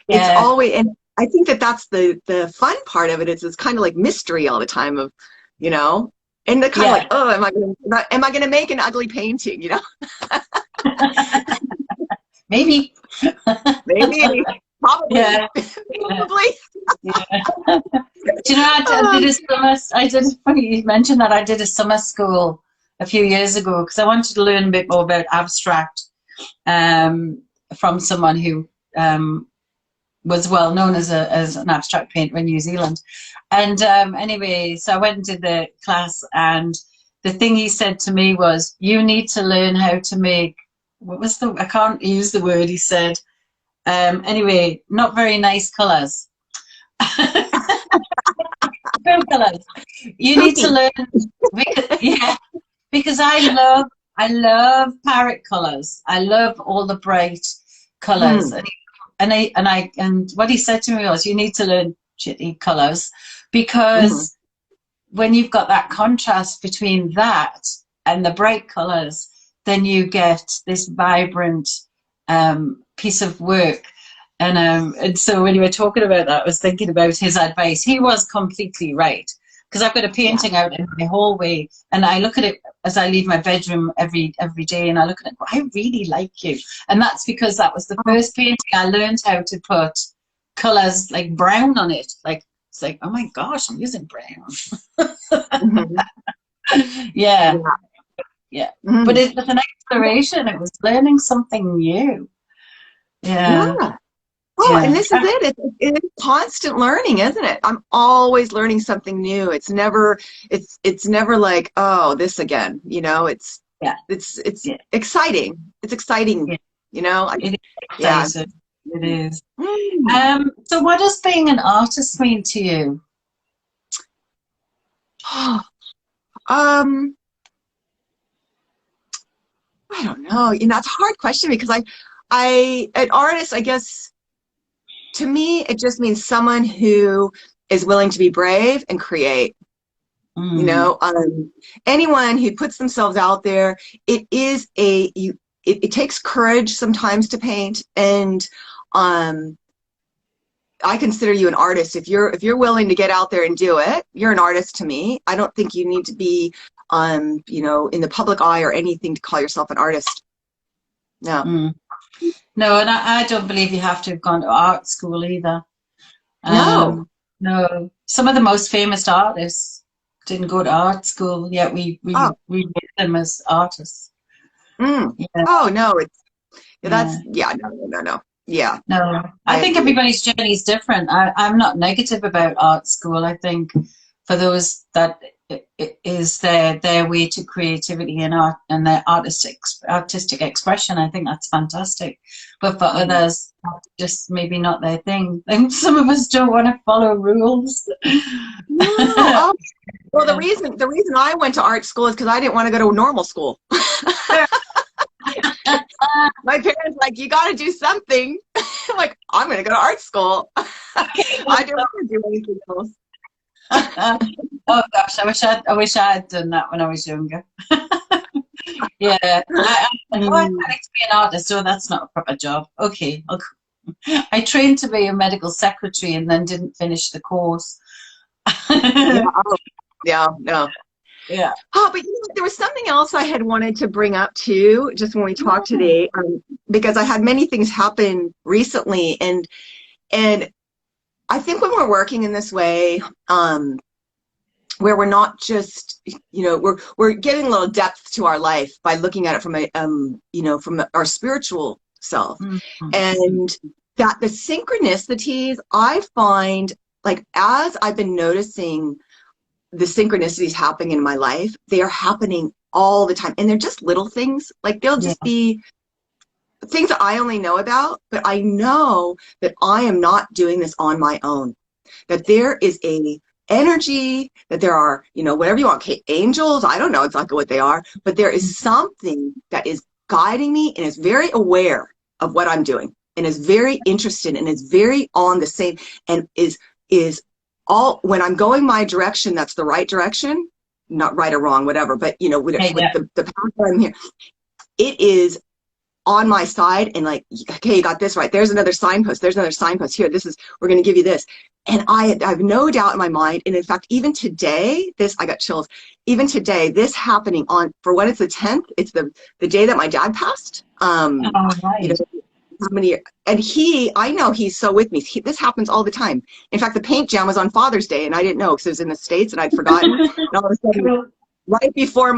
It's always, and I think that's the fun part of it, is it's kind of like mystery all the time of, you know, and the kind of like, oh, am I going to make an ugly painting, you know? Maybe. Maybe. Probably. Yeah. Probably. Do you know, I did, funny you mentioned that, I did a summer school a few years ago, because I wanted to learn a bit more about abstract from someone who was well known as an abstract painter in New Zealand. And anyway, so I went and did the class, and the thing he said to me was, you need to learn how to make, I can't use the word he said. Anyway, not very nice colours. Film colours. You need to learn, because I love parrot colours. I love all the bright colours. And and what he said to me was, you need to learn shitty colors, because when you've got that contrast between that and the bright colors, then you get this vibrant piece of work. And so when you were talking about that, I was thinking about his advice. He was completely right, because I've got a painting out in my hallway, and I look at it as I leave my bedroom every day, and I look at it, I really like you. And that's because that was the first painting I learned how to put colors like brown on it. Like, it's like, oh my gosh, I'm using brown. Yeah. But it was an exploration. It was learning something new. Yeah. Oh, and this is it. It's constant learning, isn't it? I'm always learning something new. It's never like, oh, this again. You know, it's exciting. It's exciting. You know, it is. So what does being an artist mean to you? I don't know. You know, it's a hard question, because an artist, I guess, to me, it just means someone who is willing to be brave and create. You know, anyone who puts themselves out there, it takes courage sometimes to paint, and I consider you an artist. If you're willing to get out there and do it, you're an artist to me. I don't think you need to be you know, in the public eye or anything to call yourself an artist. No. No, and I don't believe you have to have gone to art school either. No. No. Some of the most famous artists didn't go to art school, yet we read them as artists. Yeah. Oh, no. No. Yeah. No. I think everybody's journey is different. I'm not negative about art school. I think for those that it is their way to creativity and art and their artistic expression, I think that's fantastic. But for others, just maybe not their thing. And some of us don't want to follow rules. No. Well, the reason I went to art school is because I didn't want to go to normal school. My parents like, you got to do something. I'm like, I'm going to go to art school. I don't want to do anything else. Oh gosh, I wish I had done that when I was younger. Yeah, I wanted to be an artist, so that's not a proper job. Okay, I trained to be a medical secretary and then didn't finish the course. Yeah. Oh, but you know, there was something else I had wanted to bring up too, just when we talked today, because I had many things happen recently, and I think when we're working in this way, where we're not just, you know, we're getting a little depth to our life by looking at it from a, you know, from our spiritual self, and that the synchronicities I find, like, as I've been noticing the synchronicities happening in my life, they are happening all the time, and they're just little things. Like, they'll just be things that I only know about, but I know that I am not doing this on my own, that there is a energy, that there are, you know, whatever you want, angels, I don't know exactly what they are, but there is something that is guiding me and is very aware of what I'm doing, and is very interested, and is very on the same, and is all, when I'm going my direction, that's the right direction, not right or wrong, whatever, but you know, with the path that I'm here, it is on my side, and like, okay, you got this right. There's another signpost. There's another signpost here. We're going to give you this. And I have no doubt in my mind. And in fact, even today, I got chills. Even today, this happening for when it's the 10th, it's the day that my dad passed. You know, how many years? And I know he's so with me. This happens all the time. In fact, the paint jam was on Father's Day, and I didn't know because it was in the States, and I'd forgotten. And all of a sudden, right before it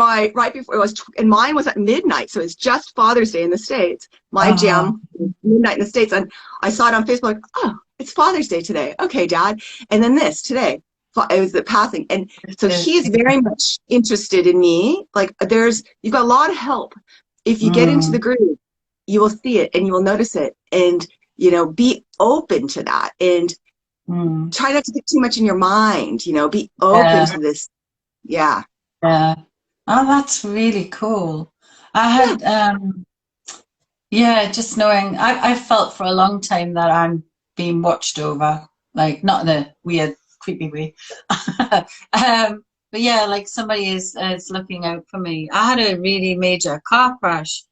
was, and mine was at midnight, so it's just Father's Day in the States. My jam, midnight in the States, and I saw it on Facebook. Oh, it's Father's Day today. Okay, Dad. And then this today, it was the passing, and so he's very much interested in me. Like, you've got a lot of help. If you get into the groove, you will see it and you will notice it, and you know, be open to that, and try not to get too much in your mind. You know, be open to this. Yeah. Yeah. Oh, that's really cool. I had Yeah, just knowing, I felt for a long time that I'm being watched over, like not in a weird, creepy way. But yeah, like somebody is looking out for me. I had a really major car crash.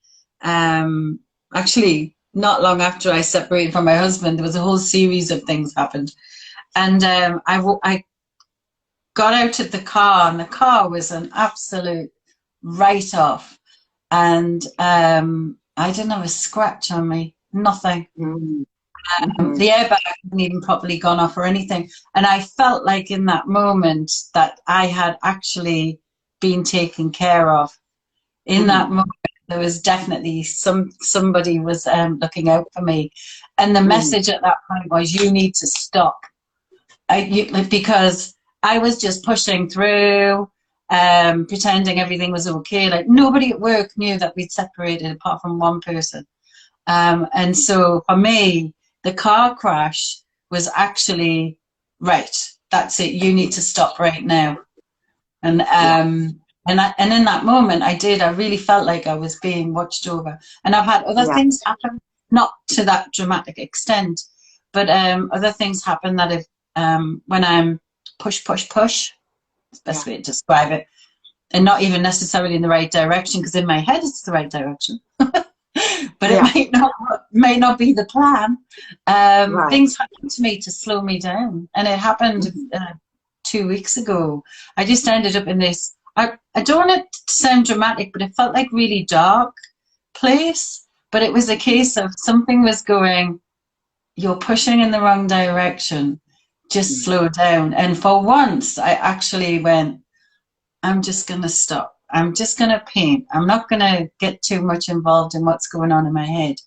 Um, Actually, not long after I separated from my husband, there was a whole series of things happened. And I got out of the car, and the car was an absolute write-off. And I didn't have a scratch on me, nothing. Mm. Mhm. The airbag hadn't even properly gone off or anything. And I felt like in that moment that I had actually been taken care of. In that Mhm. moment, there was definitely somebody was looking out for me. And the Mhm. message at that point was, you need to stop. Because I was just pushing through, pretending everything was okay. Like nobody at work knew that we'd separated apart from one person. And so for me, the car crash was actually, right, that's it, you need to stop right now. And Yeah. and in that moment I really felt like I was being watched over. And I've had other Yeah. things happen, not to that dramatic extent, but other things happen that have when I'm push, it's the best Yeah. way to describe it, and not even necessarily in the right direction, because in my head it's the right direction. But it Yeah. may not be the plan. Right. Things happen to me to slow me down, and it happened Mhm. 2 weeks ago. I just ended up in this. I don't want it to sound dramatic, but it felt like really dark place. But it was a case of something was going, you're pushing in the wrong direction. Just Mhm. slow down. And for once, I actually went, I'm just going to stop. I'm just going to paint. I'm not going to get too much involved in what's going on in my head.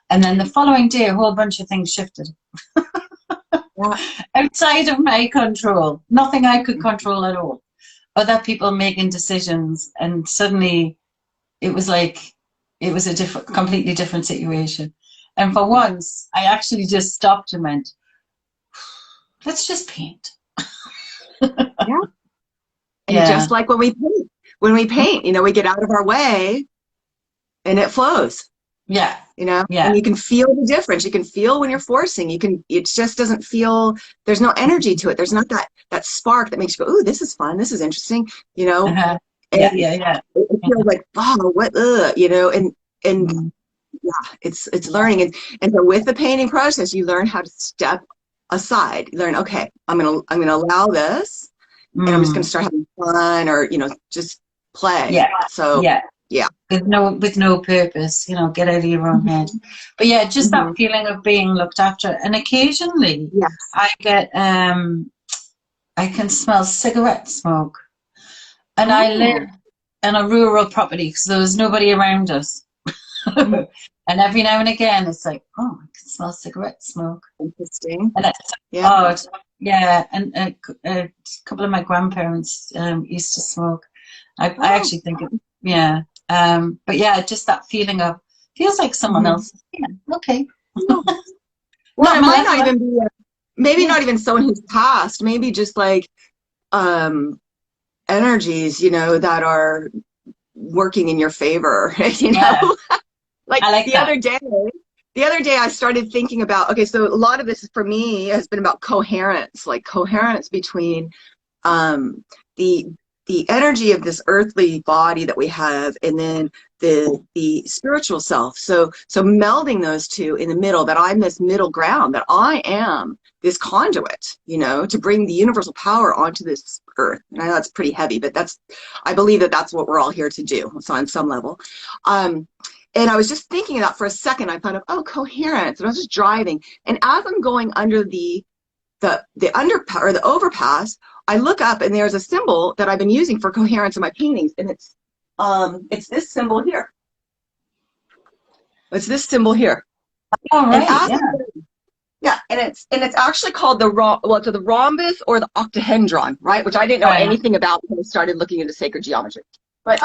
And then the following day, a whole bunch of things shifted Yeah. outside of my control. Nothing I could control at all. Other people making decisions, and suddenly it was like it was a completely different situation. And for Yeah. once, I actually just stopped and went, let's just paint. Yeah. And just Yeah, like when we paint, we get out of our way and it flows, yeah, and yeah. you can feel the difference. You can feel when you're forcing, it just doesn't feel, there's no energy to it. There's not that spark that makes you go, ooh, this is fun. This is interesting, Uh-huh. and Yeah, yeah, yeah. it feels like, oh, what, and Mm. yeah, it's learning. And so with the painting process, you learn how to step aside. You learn, okay, I'm gonna allow this, and I'm just gonna Mm. start having fun, or just play. Yeah, So yeah. yeah. With no purpose, get out of your own head. But yeah, just that Hmm. feeling of being looked after. And occasionally Yes. I get I can smell cigarette smoke. And I live Oh, in a rural property, because there was nobody around us. mhm. And every now and again it's like, oh, I can smell cigarette smoke. Interesting. And it's Yeah. odd. Yeah, and a couple of my grandparents used to smoke. I Oh. actually think it, yeah. But yeah, just that feeling of, feels like someone Hmm. else. Yeah, okay. Yeah. Well, Not and it might not malevolent. even be maybe Yeah. not even someone who's passed. Maybe just like um energies, that are working in your favor. Yeah. Like I like that. the other day I started thinking about, okay, so a lot of this for me has been about coherence, like coherence between um, the the energy of this earthly body that we have, and then the spiritual self. So melding those two in the middle, that I'm this middle ground, that I am this conduit, to bring the universal power onto this earth. And I know that's pretty heavy, but I believe that that's what we're all here to do. So on some level. Um, and I was just thinking of that for a second. I thought of, oh, coherence. And I was just driving. And as I'm going under the under or the overpass, I look up and there's a symbol that I've been using for coherence in my paintings, and it's this symbol here. It's this symbol here. All And right. as Yeah. I'm yeah, and it's actually called it's the rhombus or the octahedron, right? Which I didn't know Right. anything about when I started looking into sacred geometry. But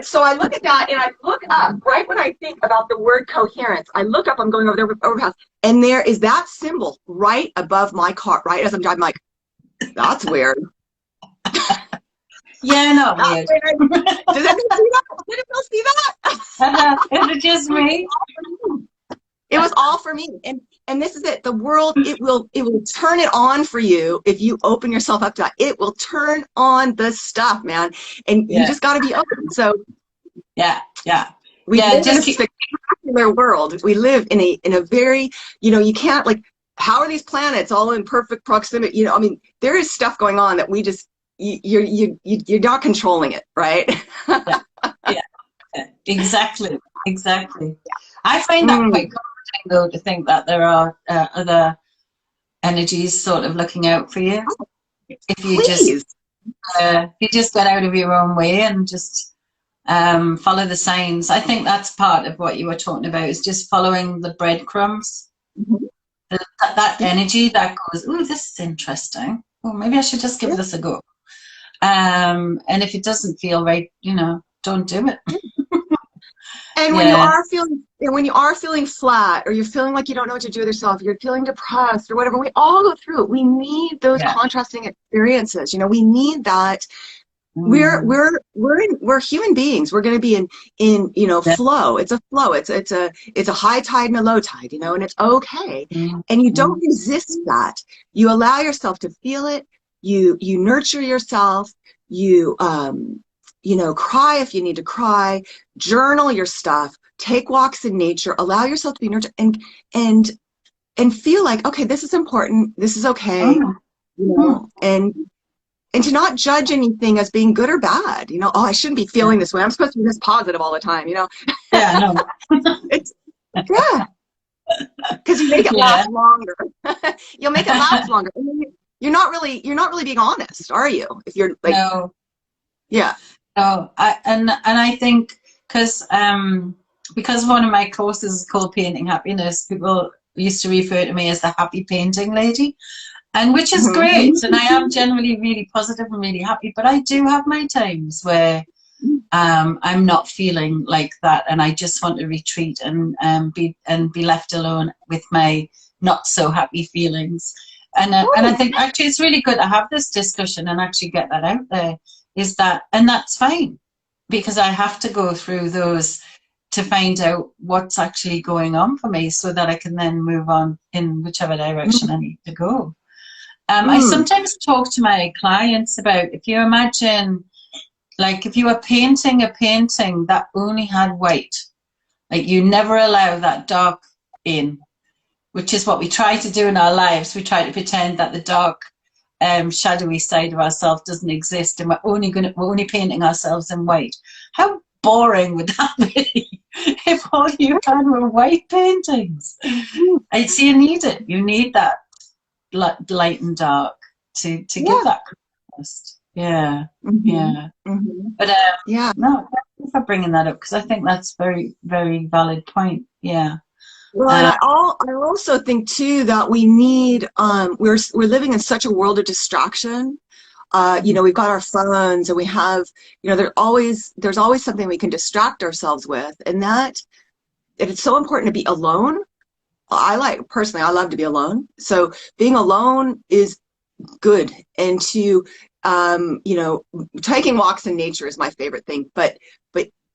so I look at that, and I look up right when I think about the word coherence. I look up, I'm going over the overpass, and there is that symbol right above my car, right as I'm driving. I'm like, that's weird. Yeah, not Not weird. weird. Does anyone see that? Did anyone see that? Is it just me? It was all for me. And this is it. The world, it will turn it on for you if you open yourself up to that. It will turn on the stuff, man. And you Yeah, just got to be open. So yeah, yeah, we yeah. live in a Just keep. spectacular world. We live in a very, you can't, like, how are these planets all in perfect proximity? I mean, there is stuff going on that we just you're not controlling it, right? Yeah, yeah, yeah, exactly, exactly. I find that Mm, quite comforting, though, to think that there are other energies sort of looking out for you. If please. you just get out of your own way and just follow the signs. I think that's part of what you were talking about, is just following the breadcrumbs. Mhm. That energy that goes, oh, this is interesting. Oh, maybe I should just give Yeah. this a go. And if it doesn't feel right, don't do it. And Yeah, when you are feeling flat, or you're feeling like you don't know what to do with yourself, you're feeling depressed or whatever, we all go through it. We need those yeah. contrasting experiences. We need that. Mm, We're human beings. We're going to be in yeah. flow. It's a flow. It's a high tide and a low tide, and it's okay. Mm, And you don't mm, resist that. You allow yourself to feel it. You nurture yourself. Cry if you need to cry. Journal your stuff. Take walks in nature. Allow yourself to be nurtured and and feel like, okay, this is important. This is okay. mm, You mm. know, and to not judge anything as being good or bad. Oh, I shouldn't be Yeah, feeling this way. I'm supposed to be this positive all the time. yeah, no. It's, yeah, because you make it Yeah, last longer. You'll make it last longer. I mean, you're not really being honest, are you? If you're like, no. yeah. No, and I think because one of my courses is called Painting Happiness, people used to refer to me as the happy painting lady, and which is Mhm. great. And I am generally really positive and really happy, but I do have my times where I'm not feeling like that, and I just want to retreat and be left alone with my not so happy feelings. And I Ooh. think actually it's really good to have this discussion and actually get that out there. And that's fine, because I have to go through those to find out what's actually going on for me, so that I can then move on in whichever direction I need to go. I Mm. sometimes talk to my clients about, if you imagine, like, if you were painting a painting that only had white, like, you never allow that dark in, which is what we try to do in our lives. We try to pretend that the dark, shadowy side of ourselves doesn't exist, and we're only painting ourselves in white. How boring would that be if all you had were white paintings? I see you need it. You need that light and dark to give Yeah. that contrast. Yeah, Hmm. yeah. Hmm. But Yeah. no, thank you for bringing that up, because I think that's very, very valid point. Yeah. Well, and Uh, I also think too that we need we're living in such a world of distraction. We've got our phones, and we have, there's always something we can distract ourselves with, and that it's so important to be alone. Personally, I love to be alone. So being alone is good, and to um, you know, taking walks in nature is my favorite thing, but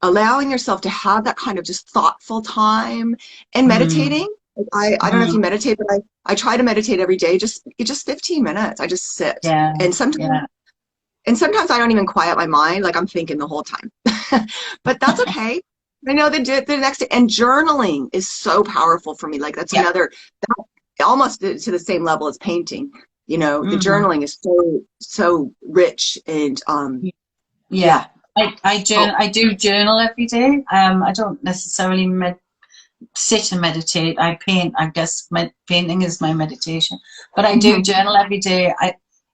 allowing yourself to have that kind of just thoughtful time, and mm, meditating. I don't know if mm, you meditate, but I try to meditate every day, just 15 minutes. I just sit. yeah, And sometimes yeah. and sometimes I don't even quiet my mind, like I'm thinking the whole time. But that's okay. I know the next day. And journaling is so powerful for me. Like that's Yeah. another, almost to the same level as painting. The Mm, journaling is so rich, and yeah. yeah. Oh, I do journal every day. I don't necessarily sit and meditate. I paint. I guess painting is my meditation, but I do mhm, journal every day.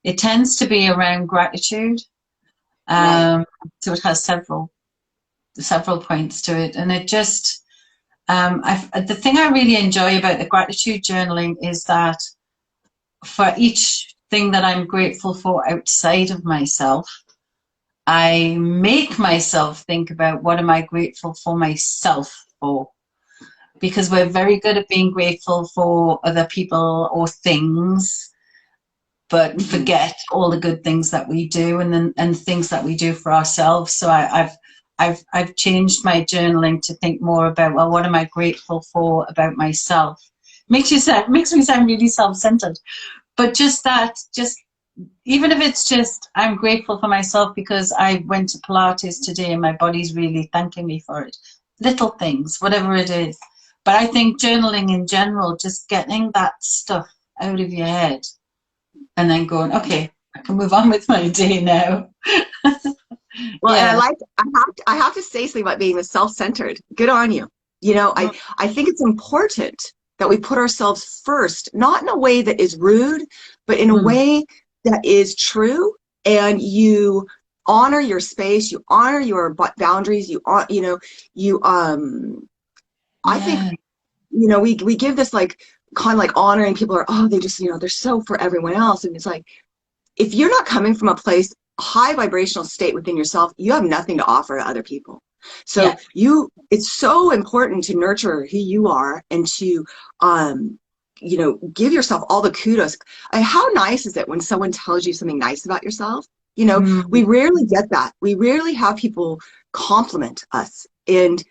It tends to be around gratitude. right. Um, so it has several points to it, and it just the thing I really enjoy about the gratitude journaling is that for each thing that I'm grateful for outside of myself, I make myself think about what am I grateful for myself for. Because we're very good at being grateful for other people or things, but forget all the good things that we do and things that we do for ourselves. So I've changed my journaling to think more about, well, what am I grateful for about myself? Makes me sound really self-centered, but just even if it's just, I'm grateful for myself because I went to Pilates today and my body's really thanking me for it. Little things, whatever it is. But I think journaling in general, just getting that stuff out of your head and then going, okay, I can move on with my day now. Well, Yeah. and I have to say something about being self-centered. Good on you. You know, I think it's important that we put ourselves first, not in a way that is rude, but in a way that is true, and you honor your space, you honor your boundaries, I think, you know, we give this like kind of like honor, and people are, oh, they just, you know, they're so for everyone else. And it's like, if you're not coming from a place, high vibrational state within yourself, you have nothing to offer to other people. So it's so important to nurture who you are and to, you know, give yourself all the kudos. How nice is it when someone tells you something nice about yourself? You know, we rarely get that. We rarely have people compliment us. And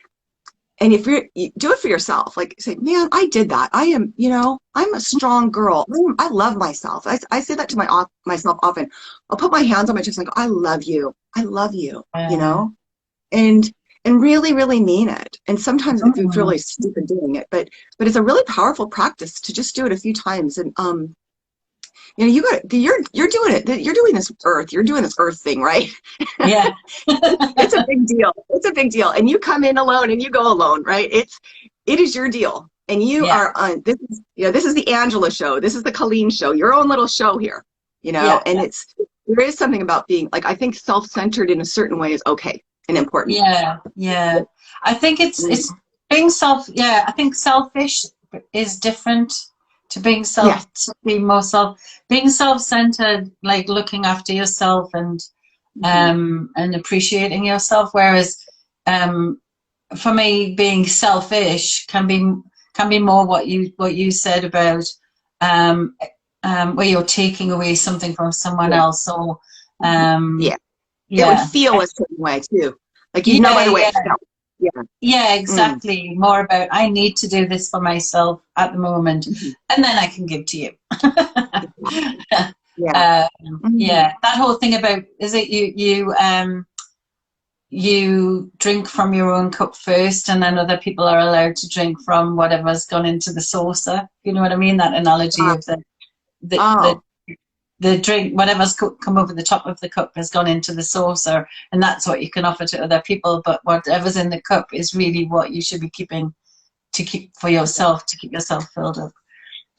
if you do it for yourself, like say, man, I did that. I am, you know, I'm a strong girl. I love myself. I say that to myself often. I'll put my hands on my chest and go, I love you. I love you, you know, and really, really mean it. And sometimes it feels really stupid doing it, but it's a really powerful practice to just do it a few times. And, you know, you're doing it. You're doing this earth. You're doing this earth thing, right? Yeah. It's a big deal. It's a big deal. And you come in alone and you go alone, right? It is your deal. And you are on this is the Angela show. This is the Colleen show. Your own little show here, you know. And there is something about being like, I think self-centered in a certain way is okay and important. Yeah. I think it's being I think selfish is different to being to being more being self-centered, like looking after yourself and appreciating yourself. Whereas for me, being selfish can be more what you said about where you're taking away something from someone else, or it would feel a certain way too, like you know by the way it felt. Yeah, exactly. More about, I need to do this for myself at the moment, and then I can give to you. That whole thing about, is it you drink from your own cup first, and then other people are allowed to drink from whatever's gone into the saucer. You know what I mean? That analogy of the drink, whatever's come over the top of the cup has gone into the saucer, and that's what you can offer to other people. But whatever's in the cup is really what you should be keeping to keep for yourself, to keep yourself filled up.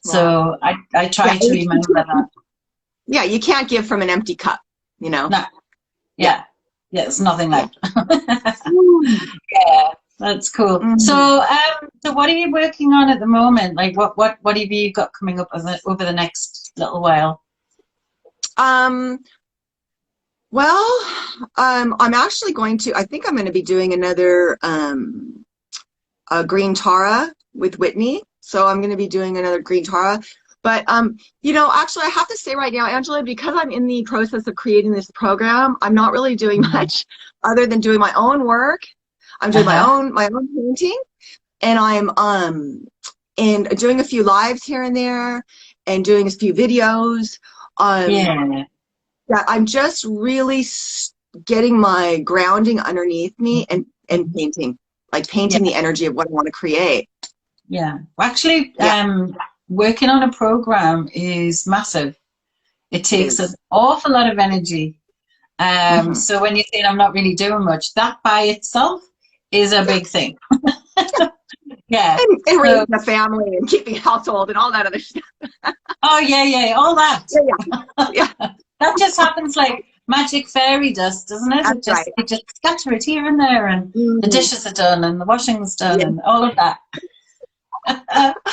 Wow. So I try to remember that. Yeah, you can't give from an empty cup, you know? No. Yeah, it's nothing left. That's cool. So what are you working on at the moment? Like what have you got coming up over the next little while? I'm actually I think I'm going to be doing another Green Tara with Whitney. So I'm going to be doing another Green Tara. But, you know, actually I have to say right now, Angela, because I'm in the process of creating this program, I'm not really doing much other than doing my own work. I'm doing my own painting, and I'm and doing a few lives here and there, and doing a few videos. I'm just really getting my grounding underneath me and painting, like painting the energy of what I want to create. Yeah. Well, actually, working on a program is massive. It takes an awful lot of energy. So when you're saying I'm not really doing much, that by itself is a big thing. And raising a family and keeping a household and all that other stuff. All that. That just happens like magic fairy dust, doesn't it? You just scatter it here and there, and the dishes are done, and the washing's done, and all of that.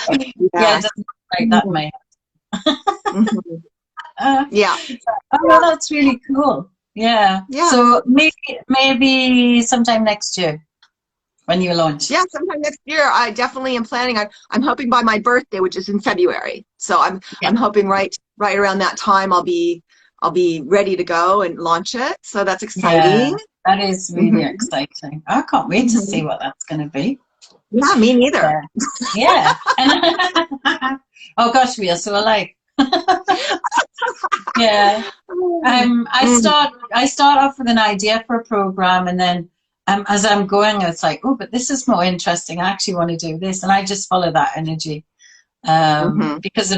It doesn't look like that in my head. Oh, that's really cool. Yeah. So maybe sometime next year. when you launch? Yeah, sometime next year. I definitely am planning. I'm hoping by my birthday, which is in February. So Yeah, I'm hoping right around that time I'll be ready to go and launch it. So that's yeah, exciting. that is really Hmm. exciting. I can't wait to see Hmm. what that's going to be. Yeah, me neither. Yeah, yeah. And oh gosh, we are so alike. Yeah. Mm. I start off with an idea for a program, and then as I'm going, it's like, oh, but this is more interesting. I actually want to do this, and I just follow that energy. Hmm. Because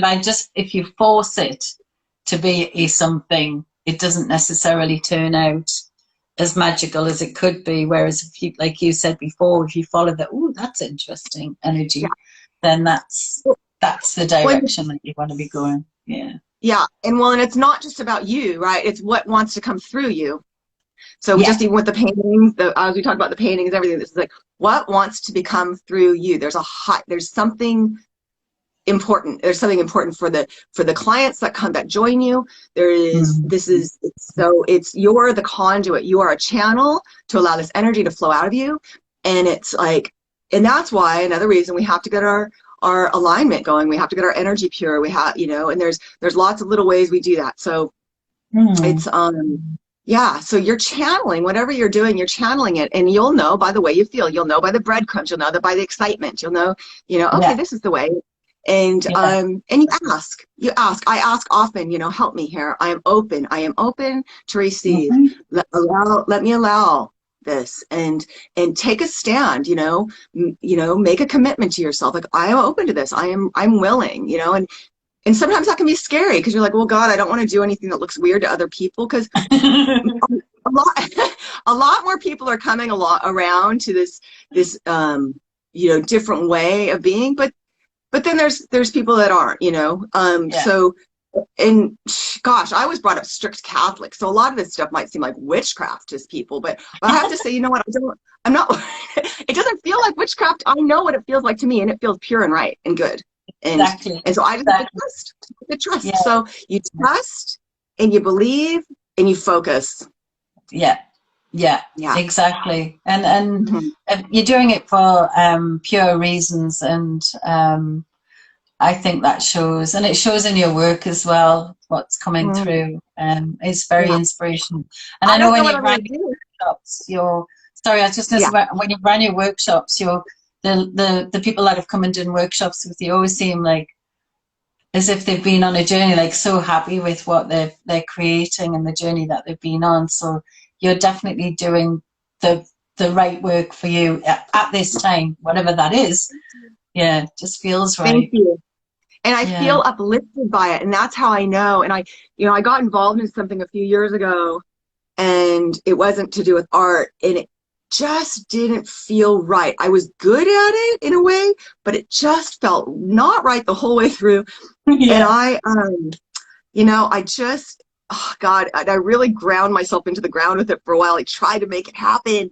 if you force it to be a something, it doesn't necessarily turn out as magical as it could be. Whereas if you, like you said before, if you follow the, oh, that's interesting Yeah. energy, then that's the When, direction that you want to be going. Yeah. yeah, and it's not just about you, right? It's what wants to come through you. So Yeah. just even with the paintings, as we talked about the paintings, everything, this is like what wants to become through you. There's something important. There's something important for the clients that join you. There is Mm. this is it's so it's you're the conduit. You are a channel to allow this energy to flow out of you, and it's like, and that's why another reason we have to get our alignment going. We have to get our energy pure. We have, and there's lots of little ways we do that. So Mm. it's yeah, so you're channeling whatever you're doing, you're channeling it, and you'll know by the way you feel. You'll know by the breadcrumbs. You'll know that by the excitement. You'll know, okay, Yeah. this is the way. And Yeah. and you ask. I ask often, help me here. I am open. I am open to receive. Hmm. Let me allow this, and take a stand. Make a commitment to yourself. Like, I am open to this. I'm willing. And sometimes that can be scary because you're like, well, God, I don't want to do anything that looks weird to other people, because a lot a lot more people are coming around to this different way of being, but then there's people that aren't, Yeah. so, and gosh, I was brought up strict Catholic, so a lot of this stuff might seem like witchcraft to people, but I have to say, you know what, I'm not it doesn't feel like witchcraft. I know what it feels like to me, and it feels pure and right and good, and Exactly. and so I just have to Exactly. trust. The trust. Yeah. So you trust, and you believe, and you focus. Yeah. Yeah. Yeah. Exactly. And Hmm. you're doing it for pure reasons, and I think that shows, and it shows in your work as well. What's coming Mm. through is very Yeah. inspirational. And I I know don't know when what you I'm ran gonna do. workshops, sorry, I was just going to Yeah. say, when you ran your workshops, the people that have come and done workshops with you always seem like as if they've been on a journey, like so happy with what they're creating and the journey that they've been on. So you're definitely doing the the right work for you at this time, whatever that is. Yeah, just feels Thank right. you. And I Yeah. feel uplifted by it, and that's how I know. And I got involved in something a few years ago, and it wasn't to do with art, and it just didn't feel right. I was good at it in a way, but it just felt not right the whole way through. And Yeah. I just, oh God, I really ground myself into the ground with it for a while. I tried to make it happen,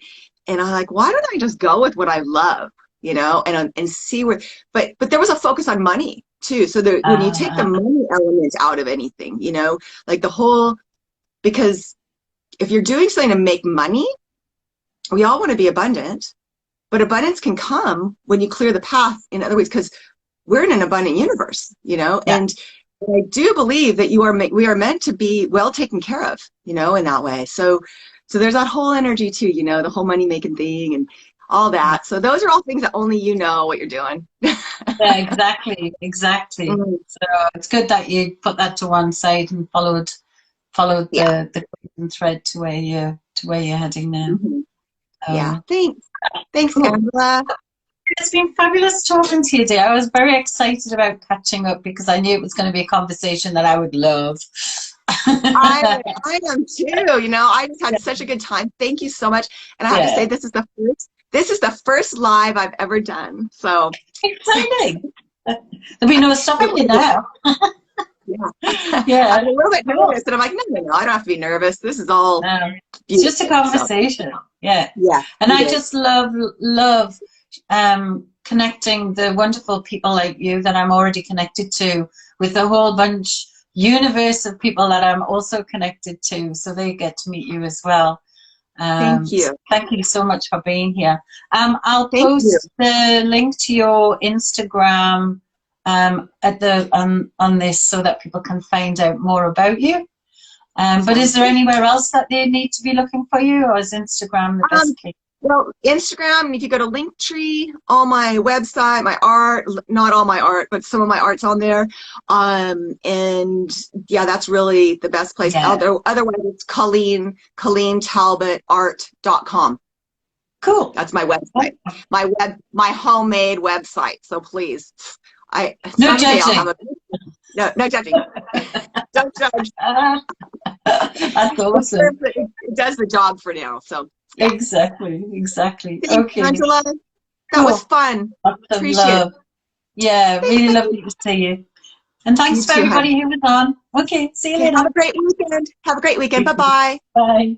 and I'm like, why don't I just go with what I love, and see where. But there was a focus on money too. So when you take the Uh, money element out of anything, like the whole, because if you're doing something to make money, we all want to be abundant, but abundance can come when you clear the path in other ways, because we're in an abundant universe, yeah. and I do believe that we are meant to be well taken care of, in that way. So there's that whole energy too, the whole money making thing and all that. So those are all things that only you know what you're doing. Yeah, exactly, exactly. Mm. So it's good that you put that to one side and followed Yeah. the golden thread to where you're heading now. Hmm. Yeah. Um, Thanks, cool. Angela. It's been fabulous talking to you today. I was very excited about catching up because I knew it was going to be a conversation that I would love. I am too. I just had such a good time. Thank you so much. And I have to say, Yeah, this is the first live I've ever done. So exciting. There'll be no stopping you now. yeah. I Yeah, was a little bit cool. nervous, and I'm like, no, no, no, I don't have to be nervous. This is all It's just a beautiful. So conversation. Yeah. yeah, And it I is. just love connecting the wonderful people like you that I'm already connected to with a whole bunch universe of people that I'm also connected to, so they get to meet you as well. Thank you. Thank you so much for being here. I'll Thank you. post the link to your Instagram at the on this so that people can find out more about you. But is there anywhere else that they need to be looking for you, or is Instagram the best place? Well, Instagram, and if you go to Linktree, all my website, my art, not all my art, but some of my art's on there. And yeah, that's really the best place. Yeah. Otherwise, it's ColleenTalbotArt.com. Cool. That's my website, my homemade website. So please, No judging. No judging. Don't judge. That's awesome. It does the job for now. So yeah. Exactly. Thanks, Okay. Angela. That was fun. Appreciate it. Yeah, really lovely to see you. And thanks You for too, everybody who was on. Okay, see you later. Have a great weekend. Bye-bye. Bye.